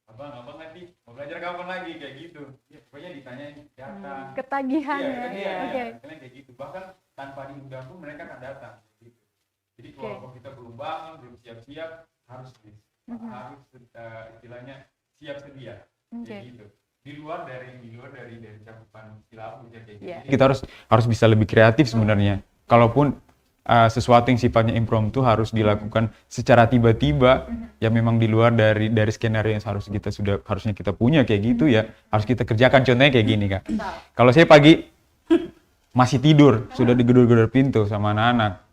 abang nanti mau belajar kapan lagi kayak gitu. Ya, pokoknya ditanyain datang. Ketagihan Iya, ya. iya, Oke. misalnya kayak gitu. Bahkan tanpa diundang pun mereka akan datang. Gitu. Jadi Oke. kalau kita belum bangun, belum siap-siap, harus istilahnya siap sedia. Oke. Kayak gitu. Di luar dari cakupan silabu ya kayak gitu. Iya. Kita harus bisa lebih kreatif sebenarnya. Kalaupun sesuatu yang sifatnya impromptu harus dilakukan secara tiba-tiba, ya memang di luar dari skenario yang harusnya kita punya kayak gitu ya, harus kita kerjakan. Contohnya kayak gini, Kak. Kalau saya pagi masih tidur, sudah digedor-gedor pintu sama anak-anak.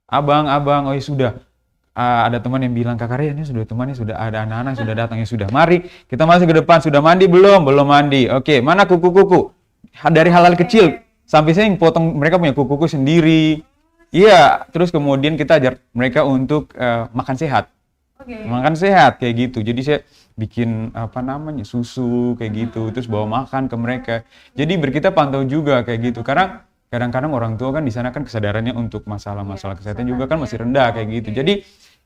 Abang, oh ya sudah. ada teman yang bilang, Kak Arya ini sudah temannya, sudah ada anak-anak sudah datang, ya sudah, mari kita masuk ke depan. Sudah mandi belum mandi, oke, mana kuku-kuku, dari hal-hal kecil sampai saya yang potong, mereka punya kuku-kuku sendiri. Iya, terus kemudian kita ajar mereka untuk makan sehat. Makan sehat kayak gitu. Jadi saya bikin susu kayak gitu, terus bawa makan ke mereka. Jadi kita pantau juga kayak gitu. Karena kadang-kadang orang tua kan di sana kan kesadarannya untuk masalah-masalah kesehatan juga kan masih rendah kayak gitu. Jadi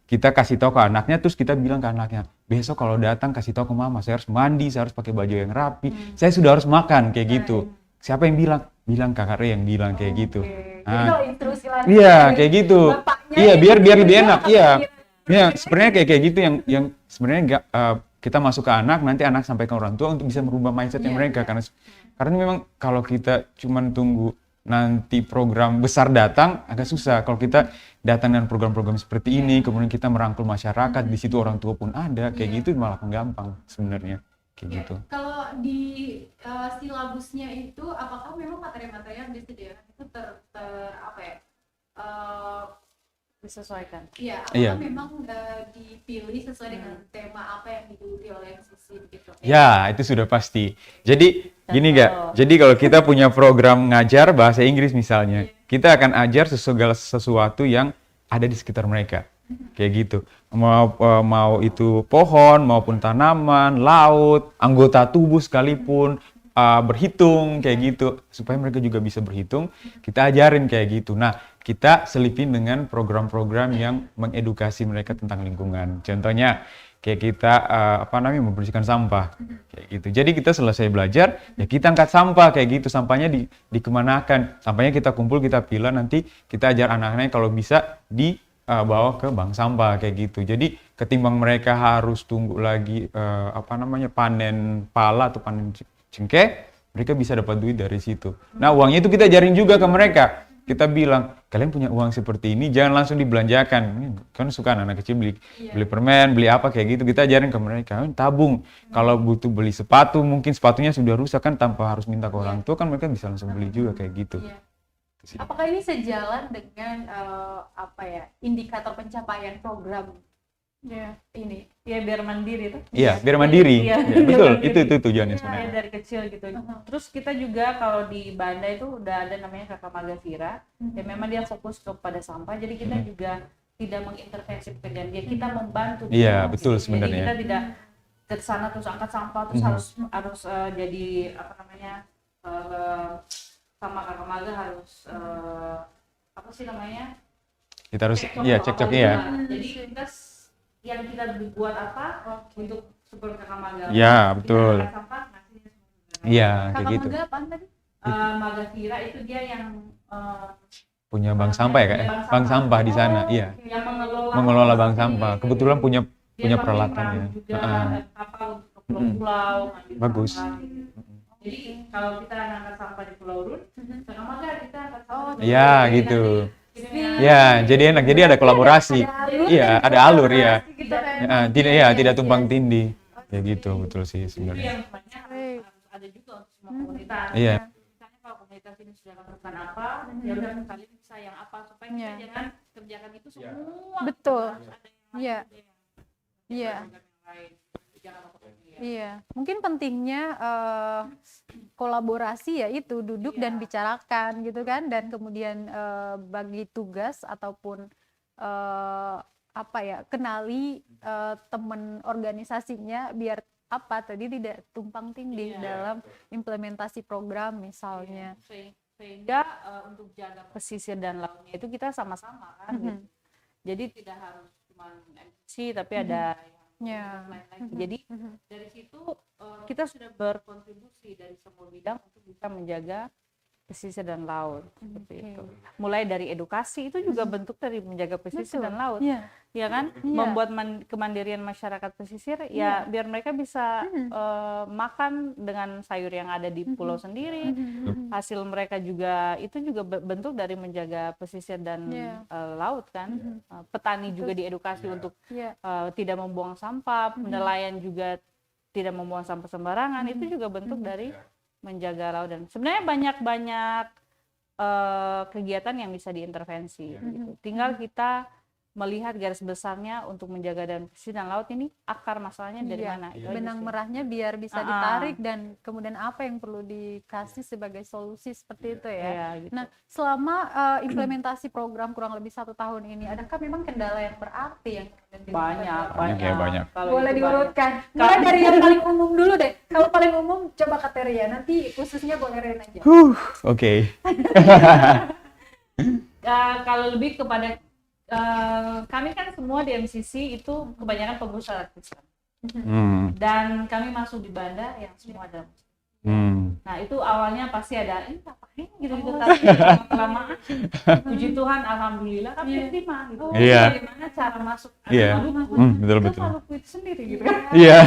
kita kasih tahu ke anaknya, terus kita bilang ke anaknya, besok kalau datang kasih tahu ke mama, saya harus mandi, saya harus pakai baju yang rapi, saya sudah harus makan kayak gitu. Siapa yang bilang? Bilang Kak Arya yang bilang kayak gitu. Jadi instruksi langsung Iya, dari kayak gitu. bapaknya Iya, ini biar lebih dia enak. akan Iya. pikiran. Ya, sebenarnya kayak gitu yang sebenarnya nggak kita masuk ke anak, nanti anak sampai ke orang tua untuk bisa merubah mindsetnya mereka. Karena memang kalau kita cuman tunggu nanti program besar datang agak susah. Kalau kita datang dengan program-program seperti ini, kemudian kita merangkul masyarakat, di situ orang tua pun ada, kayak gitu malah penggampang sebenarnya. Kayak gitu. Kalau di silabusnya itu, apakah memang materi-materi yang disediakan itu disesuaikan? Iya, Iya. apakah memang dipilih sesuai dengan tema apa yang digeluti oleh MCC gitu? Ya, itu sudah pasti. Jadi gini nggak? Jadi kalau kita punya program ngajar bahasa Inggris misalnya, kita akan ajar segala sesuatu yang ada di sekitar mereka. Kayak gitu. Mau itu pohon maupun tanaman, laut, anggota tubuh sekalipun, berhitung kayak gitu, supaya mereka juga bisa berhitung. Kita ajarin kayak gitu. Nah, kita selipin dengan program-program yang mengedukasi mereka tentang lingkungan. Contohnya kayak kita membersihkan sampah kayak gitu. Jadi kita selesai belajar, ya kita angkat sampah kayak gitu. Sampahnya dikemanakan? Sampahnya kita kumpul, kita pilah, nanti kita ajar anak-anaknya kalau bisa bawa ke bank sampah kayak gitu. Jadi ketimbang mereka harus tunggu lagi panen pala atau panen cengkeh, mereka bisa dapat duit dari situ. Nah, uangnya itu kita ajarin juga ke mereka. Kita bilang, kalian punya uang seperti ini, jangan langsung dibelanjakan. Kan suka anak kecil beli permen, beli apa kayak gitu. Kita ajarin ke mereka, tabung. Kalau butuh beli sepatu, mungkin sepatunya sudah rusak kan, tanpa harus minta ke orang tua kan mereka bisa langsung beli juga kayak gitu. Apakah ini sejalan dengan indikator pencapaian program ini? Ya biar mandiri tuh. Iya, biar mandiri. Iya. Ya, betul, Biar mandiri. itu tujuannya sebenarnya. Ya, dari kecil gitu. Terus kita juga kalau di Banda itu udah ada namanya Kakak Magavira, ya memang dia fokus kepada sampah. Jadi kita juga tidak mengintervensi pekerjaan dia, kita membantu. Iya, dia. betul Jadi sebenarnya. kita tidak ke sana terus angkat sampah terus harus jadi sama Kakak Maga harus Kita harus cekcok apa ya. gimana. Jadi kita yang kita buat apa untuk super Kakak Maga. Ya, betul. Kita angkat sampah, ngasihnya semua. Iya, kayak Kakak gitu. Maga apaan tadi? Magavira itu dia yang Punya bank sampah ya, Kak? Bank sampah di sana, iya. yang Mengelola bank sampah. Kebetulan punya dia pakai peralatannya. perahu juga, kapal untuk pulau-pulau, ngambil Bagus. sampah. Jadi kalau kita ngangkat sampah di Pulau Run, Kakak Maga kita angkat sampah. Iya, gitu. Ya, jadi enak. Jadi ada kolaborasi. Iya, ada alur ya. Gitu kan? Tidak tumpang tindih. Ya gitu, betul sih Itu sebenarnya. yang sebenarnya harus ada juga untuk semua komunitas. Iya. Misalnya kalau komunitas ini sudah lakukan apa, ya udah kalian bisa yang apa supaya kita jangan kerjakan itu semua. Betul. Harus ada yang Iya. lain, ada Iya. yang lain. Jangan lakukan dia. Iya, mungkin pentingnya kolaborasi ya itu duduk dan bicarakan gitu kan, dan kemudian bagi tugas ataupun kenali teman organisasinya biar tadi tidak tumpang tindih dalam implementasi program misalnya. Sehingga untuk jaga pesisir dan lautnya itu kita sama-sama kan gitu. Jadi tidak harus cuma MC tapi ada yang lain lagi. Jadi dari situ kita sudah berkontribusi dari semua bidang untuk bisa menjaga pesisir dan laut seperti itu. Mulai dari edukasi itu juga bentuk dari menjaga pesisir dan laut. Ya kan? Membuat kemandirian masyarakat pesisir ya biar mereka bisa makan dengan sayur yang ada di pulau sendiri. Hasil mereka juga itu juga bentuk dari menjaga pesisir dan laut kan. Petani juga diedukasi untuk tidak membuang sampah, nelayan juga tidak membuang sampah sembarangan. Itu juga bentuk dari menjaga laut, dan sebenarnya banyak kegiatan yang bisa diintervensi gitu. Tinggal kita melihat garis besarnya untuk menjaga dan bersih dan laut ini akar masalahnya dari Iya, mana. Itu aja benang sih. merahnya biar bisa ditarik dan kemudian apa yang perlu dikasih sebagai solusi seperti itu ya. Iya, gitu. Nah, selama implementasi program kurang lebih 1 tahun ini, adakah memang kendala yang berarti yang banyak. Banyak. Kalau Boleh itu diurutkan. Mulai dari yang paling umum dulu deh. Kalau paling umum coba Kak Teria, nanti khususnya boleh Ren aja. Oke. Kalau lebih kepada kami kan semua di MCC itu kebanyakan pengusaha Islam dan kami masuk di Banda yang semua ada. Nah itu awalnya pasti ada ini ngapain gitu tapi lama-lama puji Tuhan alhamdulillah kami terima gitu. Iya. Bagaimana cara masuk Iya. Maluku? Betul Itu betul. Maluku itu sendiri gitu kan. Iya.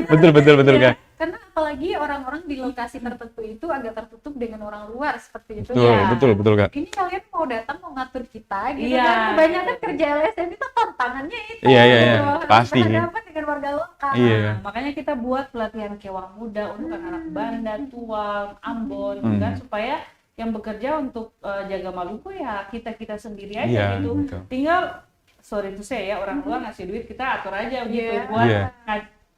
betul Kak. Karena apalagi orang-orang di lokasi tertentu itu agak tertutup dengan orang luar seperti itu. Betul, Ya. betul Kak. Ini kalian mau datang mau ngatur kita gitu Iya. kan. Kebanyakan kerja LSM itu tantangannya itu. Iya, gitu. Harus pasti. berhadapan dengan warga lokal. Iya. Nah, makanya kita buat pelatihan kewang muda untuk anak-anak Banda, Tuang, Ambon, kan supaya yang bekerja untuk jaga Maluku ya kita sendiri aja Iya, gitu. betul. Tinggal sorry itu saya ya orang luar ngasih duit kita atur aja gitu Iya. buat Iya.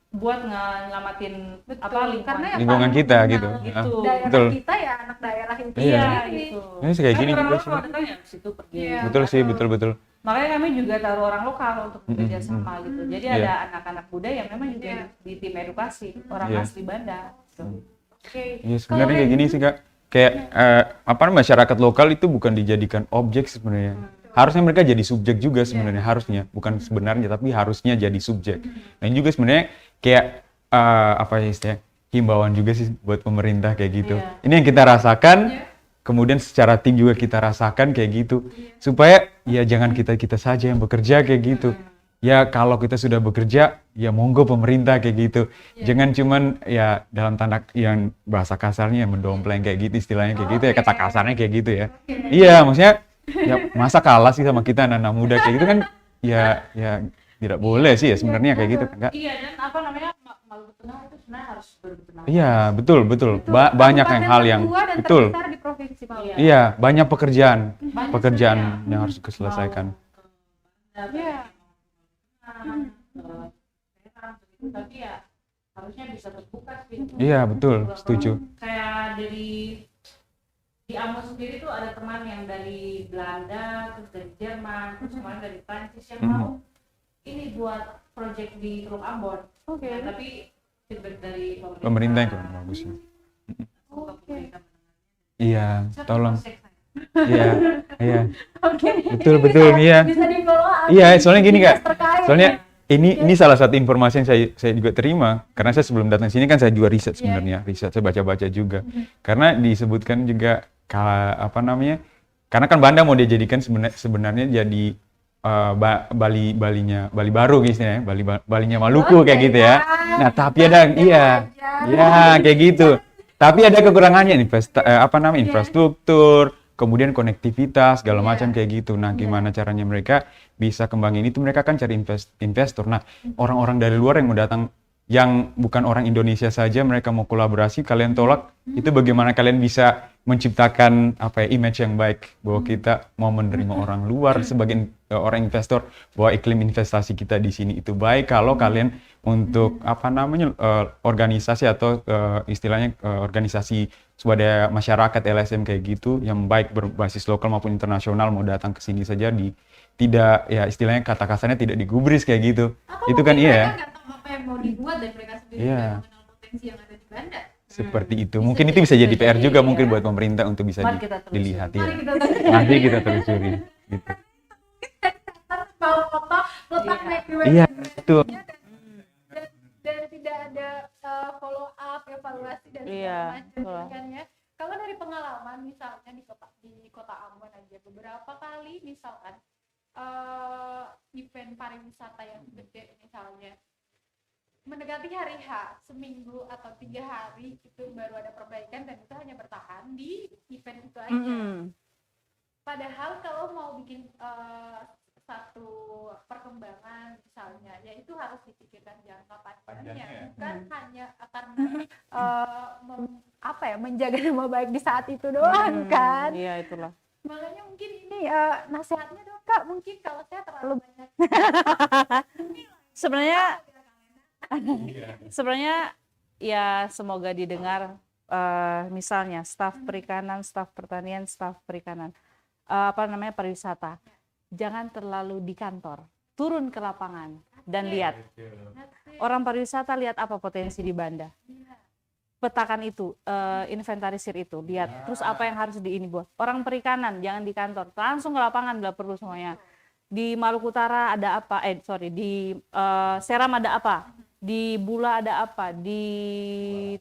buat ngelamatin Betul. apa Karena yang Lingkungan paling kita mengenal gitu. gitu. daerah Betul. kita ya anak daerah itu Iya. sendiri. gitu. Ini kayak gini Kan orang juga luar sih. kalau datang ya ke situ pergi. Iya. Betul sih, betul. Makanya kami juga taruh orang lokal untuk bekerja sama gitu. Jadi Iya. ada anak-anak muda yang memang juga Iya. di tim edukasi orang Iya. asli Banda. Gitu. Oke. Iya sebenarnya kayak gini sih Kak. Kayak masyarakat lokal itu bukan dijadikan objek sebenarnya. Harusnya mereka jadi subjek juga sebenarnya harusnya, bukan sebenarnya tapi harusnya jadi subjek. Dan juga sebenarnya kayak apa ya istilahnya himbauan juga sih buat pemerintah kayak gitu. Iya. Ini yang kita rasakan, kemudian secara tim juga kita rasakan kayak gitu. Supaya ya jangan kita saja yang bekerja kayak gitu. Ya kalau kita sudah bekerja, ya monggo pemerintah kayak gitu. Jangan cuman ya dalam tanda yang bahasa kasarnya mendompleng kayak gitu istilahnya kayak gitu ya, kata kasarnya kayak gitu ya. Iya, maksudnya ya masa kalah sih sama kita anak-anak muda kayak gitu kan ya tidak boleh sih ya sebenarnya kayak gitu kan Kak. Iya dan apa namanya Maluku Tengah itu sebenarnya harus berbenah. Iya, betul. Banyak yang hal yang Kedua dan betul. terbesar di provinsi Maluku. Iya, banyak pekerjaan Banyak yang harus diselesaikan. Iya. Tapi ya harusnya bisa terbuka sih. Iya, betul, setuju. Kayak di Ambon sendiri tuh ada teman yang dari Belanda, terus dari Jerman, terus kemarin dari Prancis yang mau ini buat project di Teluk Ambon. Oke. Nah, tapi feedback dari Pemerintah yang kurang bagus. Oke. Iya, Saya tolong. kontak saya. Iya. Oke. Betul, iya. Bisa di follow up. Iya, soalnya gini Kak. Terkait. Soalnya ini salah satu informasi yang saya juga terima karena saya sebelum datang sini kan saya juga riset sebenarnya, saya baca-baca juga. Karena disebutkan juga karena kan Banda mau dijadikan sebenarnya jadi Bali baru gitu ya, Balinya Maluku kayak gitu ya. Nah, tapi ada kayak gitu. Tapi ada kekurangannya infrastruktur, kemudian konektivitas segala macam kayak gitu. Nah, gimana caranya mereka bisa kembangin itu? Mereka kan cari investor. Nah, orang-orang dari luar yang mau datang yang bukan orang Indonesia saja mereka mau kolaborasi, kalian tolak, itu bagaimana kalian bisa menciptakan image yang baik bahwa kita mau menerima orang luar sebagai orang investor, bahwa iklim investasi kita di sini itu baik kalau kalian untuk organisasi atau istilahnya organisasi swadaya masyarakat LSM kayak gitu yang baik berbasis lokal maupun internasional mau datang ke sini saja tidak ya istilahnya kata kasarnya tidak digubris kayak gitu. Atau Itu kan mungkin iya. mereka nggak tahu apa yang mau dibuat dan mereka sendiri Iya. nggak mengenal potensi yang ada di Banda. Seperti itu. Mungkin itu bisa jadi PR juga mungkin buat pemerintah untuk bisa Mari kita telusuri. dilihat ya. Mari kita tanya. Nanti kita telusuri gitu. Mau foto letak naik di Iya, website betul. dan tidak ada follow up evaluasi dan Iya, segala macam kan ya. Kalau dari pengalaman misalnya di kota Ambon aja beberapa kali misalkan event pariwisata yang gede misalnya mendekati hari H, seminggu atau 3 hari itu baru ada perbaikan dan itu hanya bertahan di event itu aja. Padahal kalau mau bikin satu perkembangan misalnya, ya itu harus dipikirkan jangka panjangnya, bukan hanya karena menjaga nama baik di saat itu doang kan. Iya itulah. Makanya mungkin ini nasihatnya dong Kak, mungkin kalau saya terlalu banyak. Sebenarnya ya semoga didengar, misalnya staf perikanan, staf pertanian, staf perikanan, pariwisata, jangan terlalu di kantor, turun ke lapangan dan lihat orang pariwisata, lihat apa potensi di Banda, petakan itu, inventarisir itu, lihat terus apa yang harus buat. Orang perikanan jangan di kantor, langsung ke lapangan bila perlu semuanya. Di Maluku Utara ada apa, di Seram ada apa, di Bula ada apa, di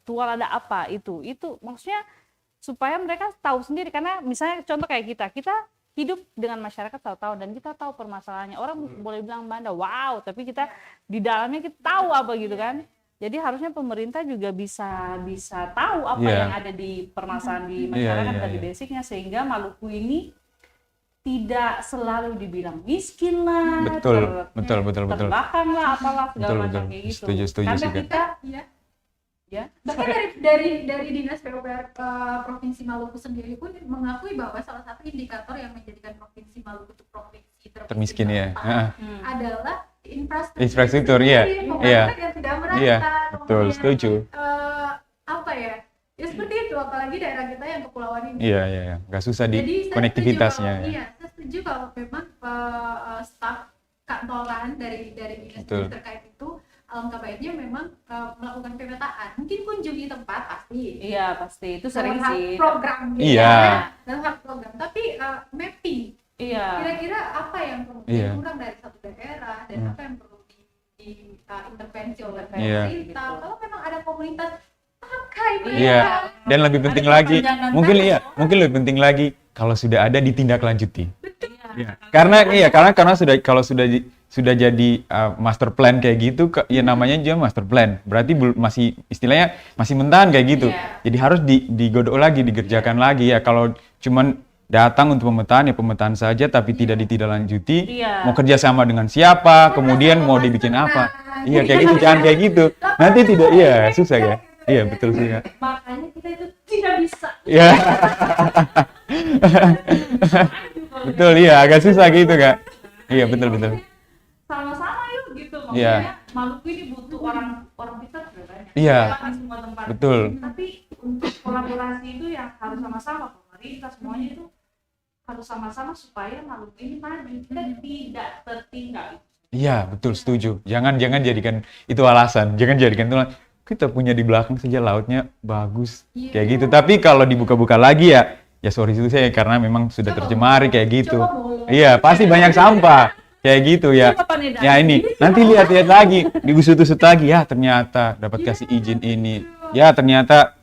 Tual ada apa, itu maksudnya supaya mereka tahu sendiri. Karena misalnya contoh kayak kita hidup dengan masyarakat tahu-tahu, dan kita tahu permasalahannya. Orang boleh bilang Banda, wow, tapi kita di dalamnya kita tahu apa gitu kan. Jadi harusnya pemerintah juga bisa tahu apa yang ada di permasalahan di masyarakat dari basicnya, sehingga Maluku ini tidak selalu dibilang miskin lah, betul. terbelakang lah, apalah segala macam kayak gitu. Setuju Karena juga. kita Bahkan dari Dinas PUPR Provinsi Maluku sendiri pun mengakui bahwa salah satu indikator yang menjadikan Provinsi Maluku itu provinsi termiskin ya. adalah Infrastruktur, iya. Pembangunan yang tidak merata. Iya, betul, kemudian, setuju. Apa ya? Ya seperti itu, apalagi daerah kita yang kepulauan ini. Iya. Nggak susah di Jadi, saya konektivitasnya. saya setuju kalau memang staf kantoran dari dinas Betul. terkait itu alangkah baiknya memang melakukan pemetaan. Mungkin kunjungi tempat pasti. Iya pasti, itu sering Dalam hal sih. program gitu. Iya. Dalam hal program, tapi mapping. Iya. Kira-kira apa yang perlu kurang dari satu daerah dan apa yang perlu diintervensi oleh pemerintah. Kalau memang ada komunitas, pakai mereka. Iya. Dan lebih penting lagi, mungkin lebih penting lagi kalau sudah ada ditindaklanjuti. Iya. Karena sudah jadi master plan kayak gitu, ya namanya juga master plan. Berarti masih istilahnya masih mentahan kayak gitu. Jadi harus digodok lagi, dikerjakan lagi ya. Kalau cuman datang untuk pemetaan saja tapi tidak ditindaklanjuti, mau kerja sama dengan siapa, kemudian mau dibikin apa. Iya kayak gitu, jangan kayak gitu. Nanti tidak, susah ya. Iya betul sih Kak. Makanya kita itu tidak bisa. Iya. Betul, iya agak susah gitu Kak. Iya betul. Sama-sama yuk gitu, maksudnya Maluku ini butuh orang pintar sebenarnya. Iya. Di semua tempat. Betul. Tapi untuk kolaborasi itu yang harus sama-sama, pemerintah semuanya itu harus sama-sama supaya Maluku ini maju, kita tidak tertinggal. Iya betul, setuju. Jangan jadikan itu alasan. Jangan jadikan itu kita punya di belakang saja lautnya bagus kayak gitu. Tapi kalau dibuka-buka lagi ya sorry itu saya karena memang sudah tercemari kayak gitu. Iya pasti banyak sampah kayak gitu ya. Ya ini nanti lihat lagi, diusut-usut lagi ya ternyata dapat kasih izin ini. Ya ternyata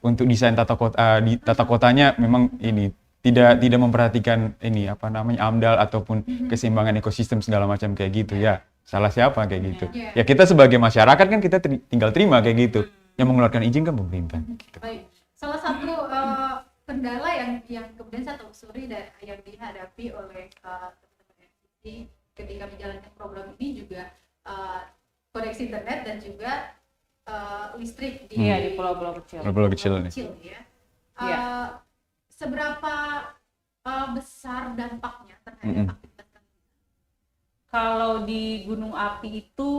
untuk desain tata kotanya memang ini tidak memperhatikan ini AMDAL ataupun keseimbangan ekosistem segala macam kayak gitu ya. Salah siapa kayak gitu. Ya kita sebagai masyarakat kan kita tinggal terima kayak gitu. Yang mengeluarkan izin kan pemerintah. Gitu. Baik. Salah satu kendala yang kemudian saya telusuri yang dihadapi oleh teman-teman MCC ketika menjalankan program ini juga koneksi internet dan juga listrik di pulau-pulau kecil. Pulau-pulau kecil ya. Seberapa besar dampaknya terhadap aktivitas? Kalau di Gunung Api itu,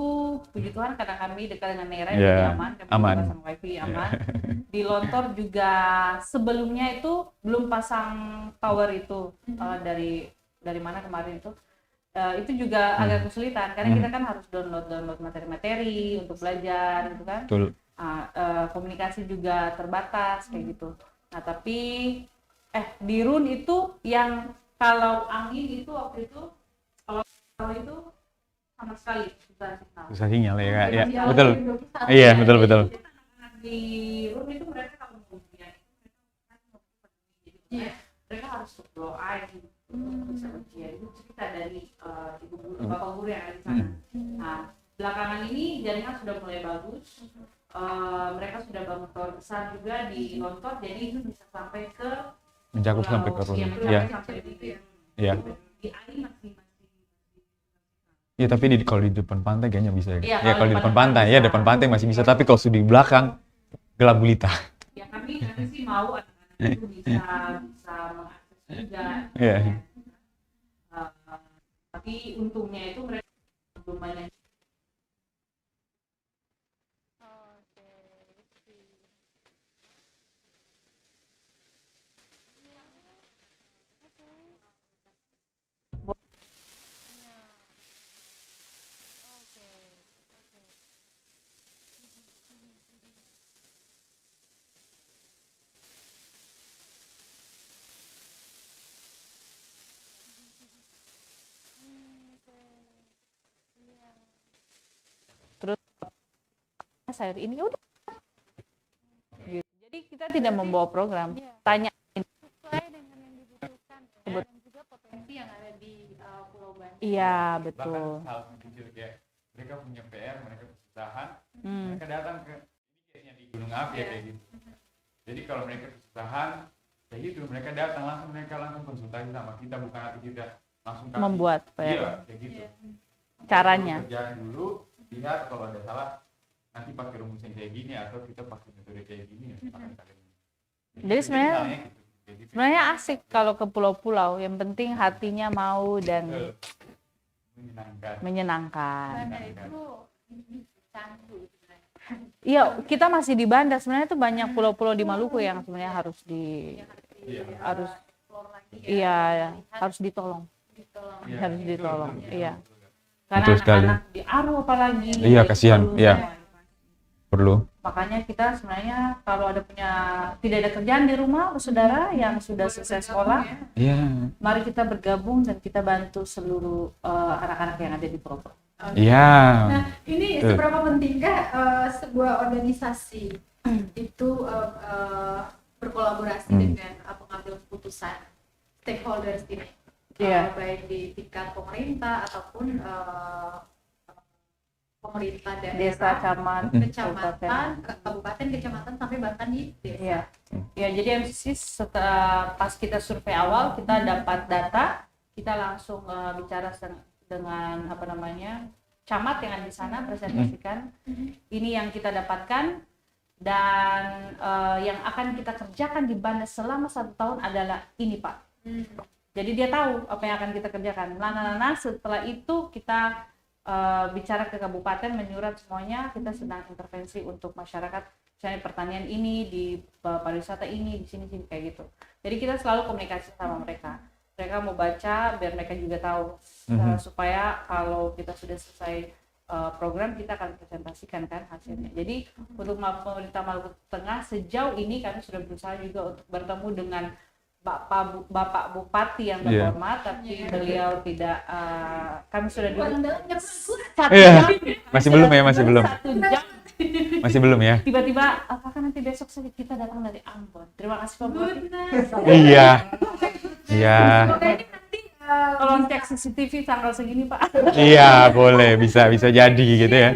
puji Tuhan karena kami dekat dengan Nera jadi aman, kami aman. pasang wifi aman. Di Lontor juga sebelumnya itu belum pasang tower itu dari mana kemarin itu juga agak kesulitan karena kita kan harus download materi-materi untuk belajar gitu kan. Betul. Komunikasi juga terbatas kayak gitu. Nah tapi di RUN itu yang kalau angin itu waktu itu kalau itu sama sekali susah sinyal ya Kak. Ya, Jauh betul. dari 21. Iya, betul. Di RUN itu mereka kalau kemudian mereka harus blow air untuk bisa ujian. Itu cerita dari ibu guru, bapak guru yang ada di sana. Nah, belakangan ini jaringan sudah mulai bagus. Mereka sudah bangun tower besar juga di Lontor, jadi itu bisa sampai ke mencakup sampai ke RUN. Iya. Di air masih Iya tapi kalau di depan pantai kayaknya bisa ya. Iya, Kalau di depan pantai ya depan pantai masih bisa, tapi kalau sudah di belakang gelap gulita. Ya kami sih mau anak-anak itu bisa mengakses juga. Iya. Uh, tapi untungnya itu mereka belum banyak. Terus sayur ini udah gitu. Jadi kita tidak membawa program, tanya Sesuai dengan yang dibutuhkan dan juga potensi yang ada di Pulau Banda. iya Bahkan betul. hal kecil kayak mereka punya PR, mereka kesusahan, mereka datang ke ini kayaknya di gunung api ya kayak gitu. Jadi kalau mereka kesusahan kayak gitu, mereka datang langsung konsultasi sama kita, bukan nanti kita langsung kasih. Membuat Iya, PR. kayak gitu. Caranya. Kerjaan dulu, lihat kalau ada salah nanti pakai rumus yang kayak gini atau kita pakai metode kayak gini ya. Jadi sebenarnya misalnya gitu. Jadi, sebenarnya asik kalau ke pulau-pulau, yang penting hatinya mau dan menyenangkan. menyenangkan. Banda itu candu sebenarnya. Iya, kita masih di Banda. Sebenarnya tuh banyak pulau-pulau di Maluku yang sebenarnya harus harus Explore lagi ya. iya harus ditolong. Ditolong. Iya, Harus betul, ditolong, betul, iya. betul, betul. Karena Betul sekali. anak-anak di Aru apalagi. Iya, itu kasihan, perlu iya. semua. Perlu. Makanya kita sebenarnya kalau tidak ada kerjaan di rumah, saudara yang sudah selesai sekolah, Iya. mari kita bergabung dan kita bantu seluruh anak-anak yang ada di pulau. Iya. Nah, ini Betul. seberapa pentingkah sebuah organisasi itu berkolaborasi dengan pengambil keputusan stakeholders ini, Iya. baik di tingkat pemerintah ataupun pemerintah daerah, Desa, camat, kecamatan, kabupaten, kecamatan, sampai bahkan di desa. Iya. Ya, jadi MCC setelah pas kita survei awal kita dapat data, kita langsung bicara dengan camat yang ada di sana, presentasikan ini yang kita dapatkan dan yang akan kita kerjakan di Banda selama 1 tahun adalah ini Pak. Jadi dia tahu apa yang akan kita kerjakan. Nah, setelah itu kita bicara ke kabupaten, menyurat semuanya, kita sedang intervensi untuk masyarakat, misalnya pertanian ini, di pariwisata ini, di sini kayak gitu. Jadi kita selalu komunikasi sama mereka. Mereka mau baca biar mereka juga tahu, supaya kalau kita sudah selesai program kita akan presentasikan kan hasilnya. Jadi untuk pemerintah Maluku Tengah sejauh ini kami sudah berusaha juga untuk bertemu dengan Bapak Bupati yang terhormat, tapi beliau tidak. Kami sudah Iya. Masih belum ya, masih belum. 1 jam. Masih belum ya. Tiba-tiba, apakah nanti besok saja kita datang dari Ambon? Terima kasih Pak Bupati. Iya. Iya. Semoga ini nanti Tolong cek CCTV tanggal segini Pak. Iya, boleh, bisa jadi gitu ya.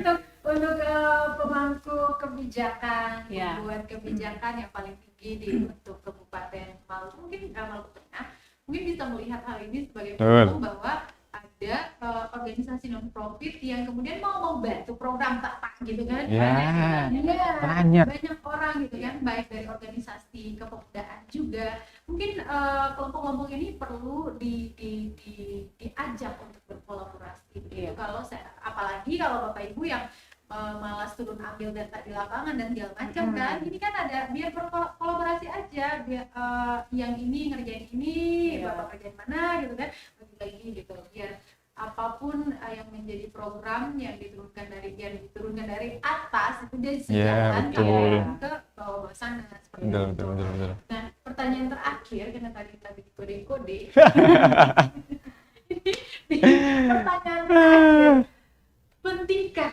untuk pemangku kebijakan, Ya. buat kebijakan yang paling tinggi di untuk Kabupaten Maluku, mungkin Maluku Tengah, mungkin bisa melihat hal ini sebagai peluang bahwa ada organisasi non profit yang kemudian mau membantu program tak gitu kan. Ya, banyak orang gitu kan, baik dari organisasi kepemudaan juga. Mungkin kelompok-kelompok ini perlu diajak untuk berkolaborasi. Iya. Kalau apalagi kalau Bapak Ibu yang malas turun ambil data di lapangan dan segala macam kan, ini kan ada biar berkolaborasi aja, biar yang ini ngerjain ini, Bapak kerjain mana gitu kan, bagi-bagi gitu, biar apapun yang menjadi program yang diturunkan dari atas itu dia sejalan ke bawah sana seperti itu. Betul. Nah, pertanyaan terakhir karena tadi kode-kode. Pertanyaan terakhir, pentingkah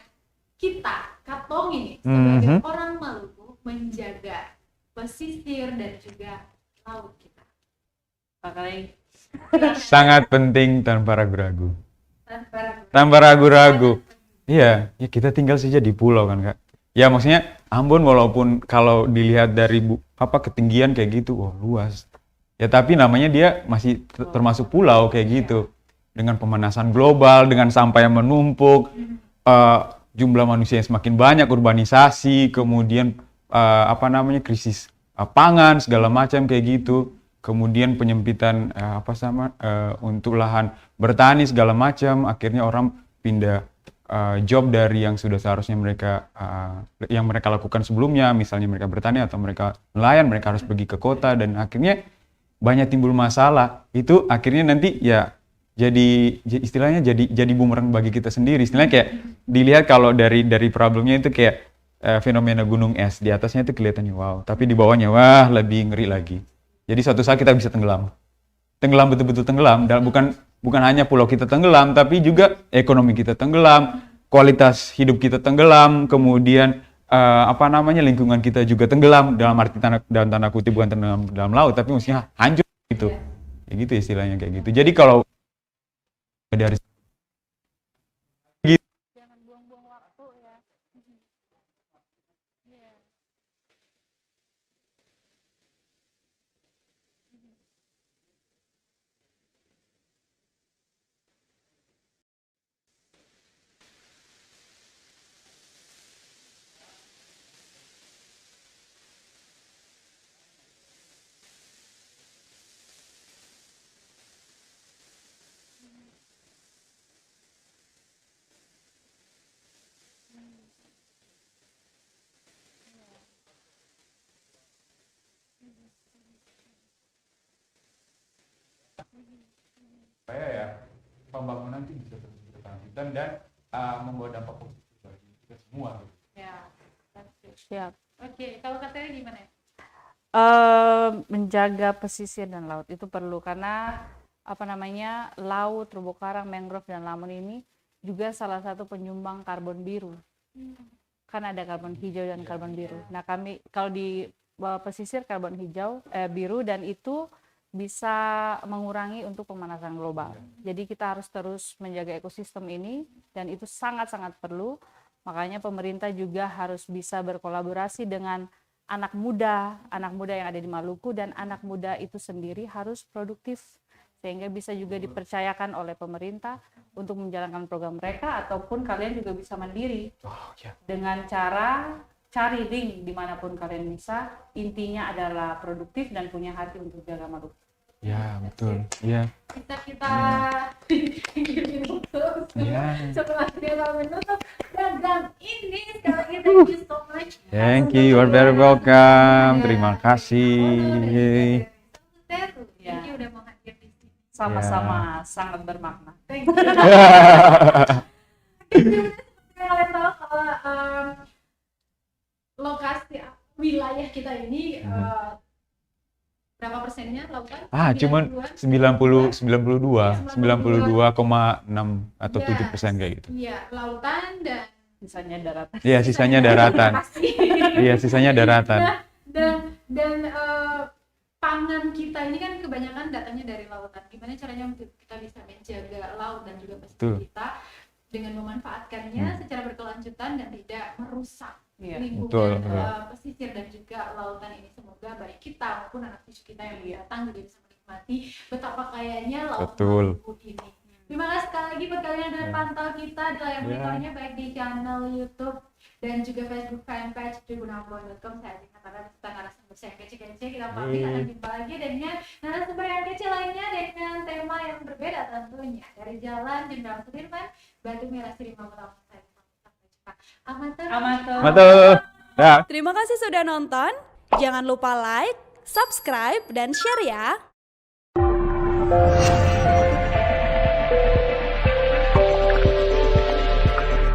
kita Katong ini sebagai orang Maluku menjaga pesisir dan juga laut kita? Sangat penting tanpa ragu-ragu. Tanpa ragu-ragu. Iya, ya kita tinggal saja di pulau kan Kak. Ya maksudnya Ambon walaupun kalau dilihat dari ketinggian kayak gitu, wah luas. Ya tapi namanya dia masih termasuk pulau kayak gitu. Dengan pemanasan global, dengan sampah yang menumpuk, jumlah manusia yang semakin banyak, urbanisasi, kemudian krisis pangan segala macam kayak gitu. kemudian penyempitan untuk lahan bertani segala macam, akhirnya orang pindah job dari yang sudah seharusnya yang mereka lakukan sebelumnya, misalnya mereka bertani atau mereka nelayan, mereka harus pergi ke kota, dan akhirnya banyak timbul masalah. Itu akhirnya nanti ya istilahnya jadi bumerang bagi kita sendiri. Istilahnya kayak dilihat kalau dari problemnya itu kayak fenomena gunung es, di atasnya itu kelihatannya wow, tapi di bawahnya wah lebih ngeri lagi. Jadi suatu saat kita bisa tenggelam betul-betul tenggelam, dan bukan hanya pulau kita tenggelam, tapi juga ekonomi kita tenggelam, kualitas hidup kita tenggelam, kemudian lingkungan kita juga tenggelam, dalam arti dalam tanda kutip bukan tenggelam dalam laut, tapi maksudnya hancur gitu. Ya gitu istilahnya kayak gitu. Jadi kalau dari Jangan buang-buang waktu ya. Iya. supaya ya pembangunan itu bisa terus berkelanjutan dan membawa dampak positif bagi kita semua. Ya, pasti. Siap. Oke, kalau katanya gimana ya? Menjaga pesisir dan laut itu perlu, karena laut, terumbu karang, mangrove dan lamun ini juga salah satu penyumbang karbon biru. Kan ada karbon hijau dan karbon biru. Nah, kami kalau di pesisir karbon biru, dan itu bisa mengurangi untuk pemanasan global. Jadi kita harus terus menjaga ekosistem ini, dan itu sangat-sangat perlu. Makanya pemerintah juga harus bisa berkolaborasi dengan anak muda yang ada di Maluku, dan anak muda itu sendiri harus produktif sehingga bisa juga dipercayakan oleh pemerintah untuk menjalankan program mereka, ataupun kalian juga bisa mandiri dengan cara cari link dimanapun kalian bisa. Intinya adalah produktif dan punya hati untuk jaga Maluku. Ya betul. Iya. Kita ingin menutup. Setelah kita menutup program ini, sekali lagi thank you so much. Thank you, you are very welcome. Terima kasih. Thank you udah mau hadir di sini. Sama-sama, sangat bermakna. Thank you. Kalian tahu kalau lokasi wilayah kita ini berapa persennya lautan? Cuman 92,6 atau 7% kayak gitu. Iya, lautan dan Sisanya daratan. Iya, sisanya daratan. Iya, sisanya daratan. Dan pangan kita ini kan kebanyakan datangnya dari lautan. Gimana caranya untuk kita bisa menjaga laut dan juga pesisir kita dengan memanfaatkannya secara berkelanjutan dan tidak merusak lingkungan pesisir dan juga lautan ini. Semoga baik kita maupun anak cucu kita yang datang juga bisa menikmati betapa kayanya laut Maluku ini. Terima kasih sekali lagi buat kalian yang udah pantau kita di layar monitornya, baik di channel YouTube dan juga Facebook fanpage tribunambon.com. Saya Aziz Hatara, serta narasumber saya kece-kece. Kita pamit, akan jumpa lagi dengan narasumber yang kece lainnya dengan tema yang berbeda tentunya. Dari Jalan Jenderal Sudirman, Batu Merah Sri Mampang. Amatur. Terima kasih sudah nonton. Jangan lupa like, subscribe, dan share ya.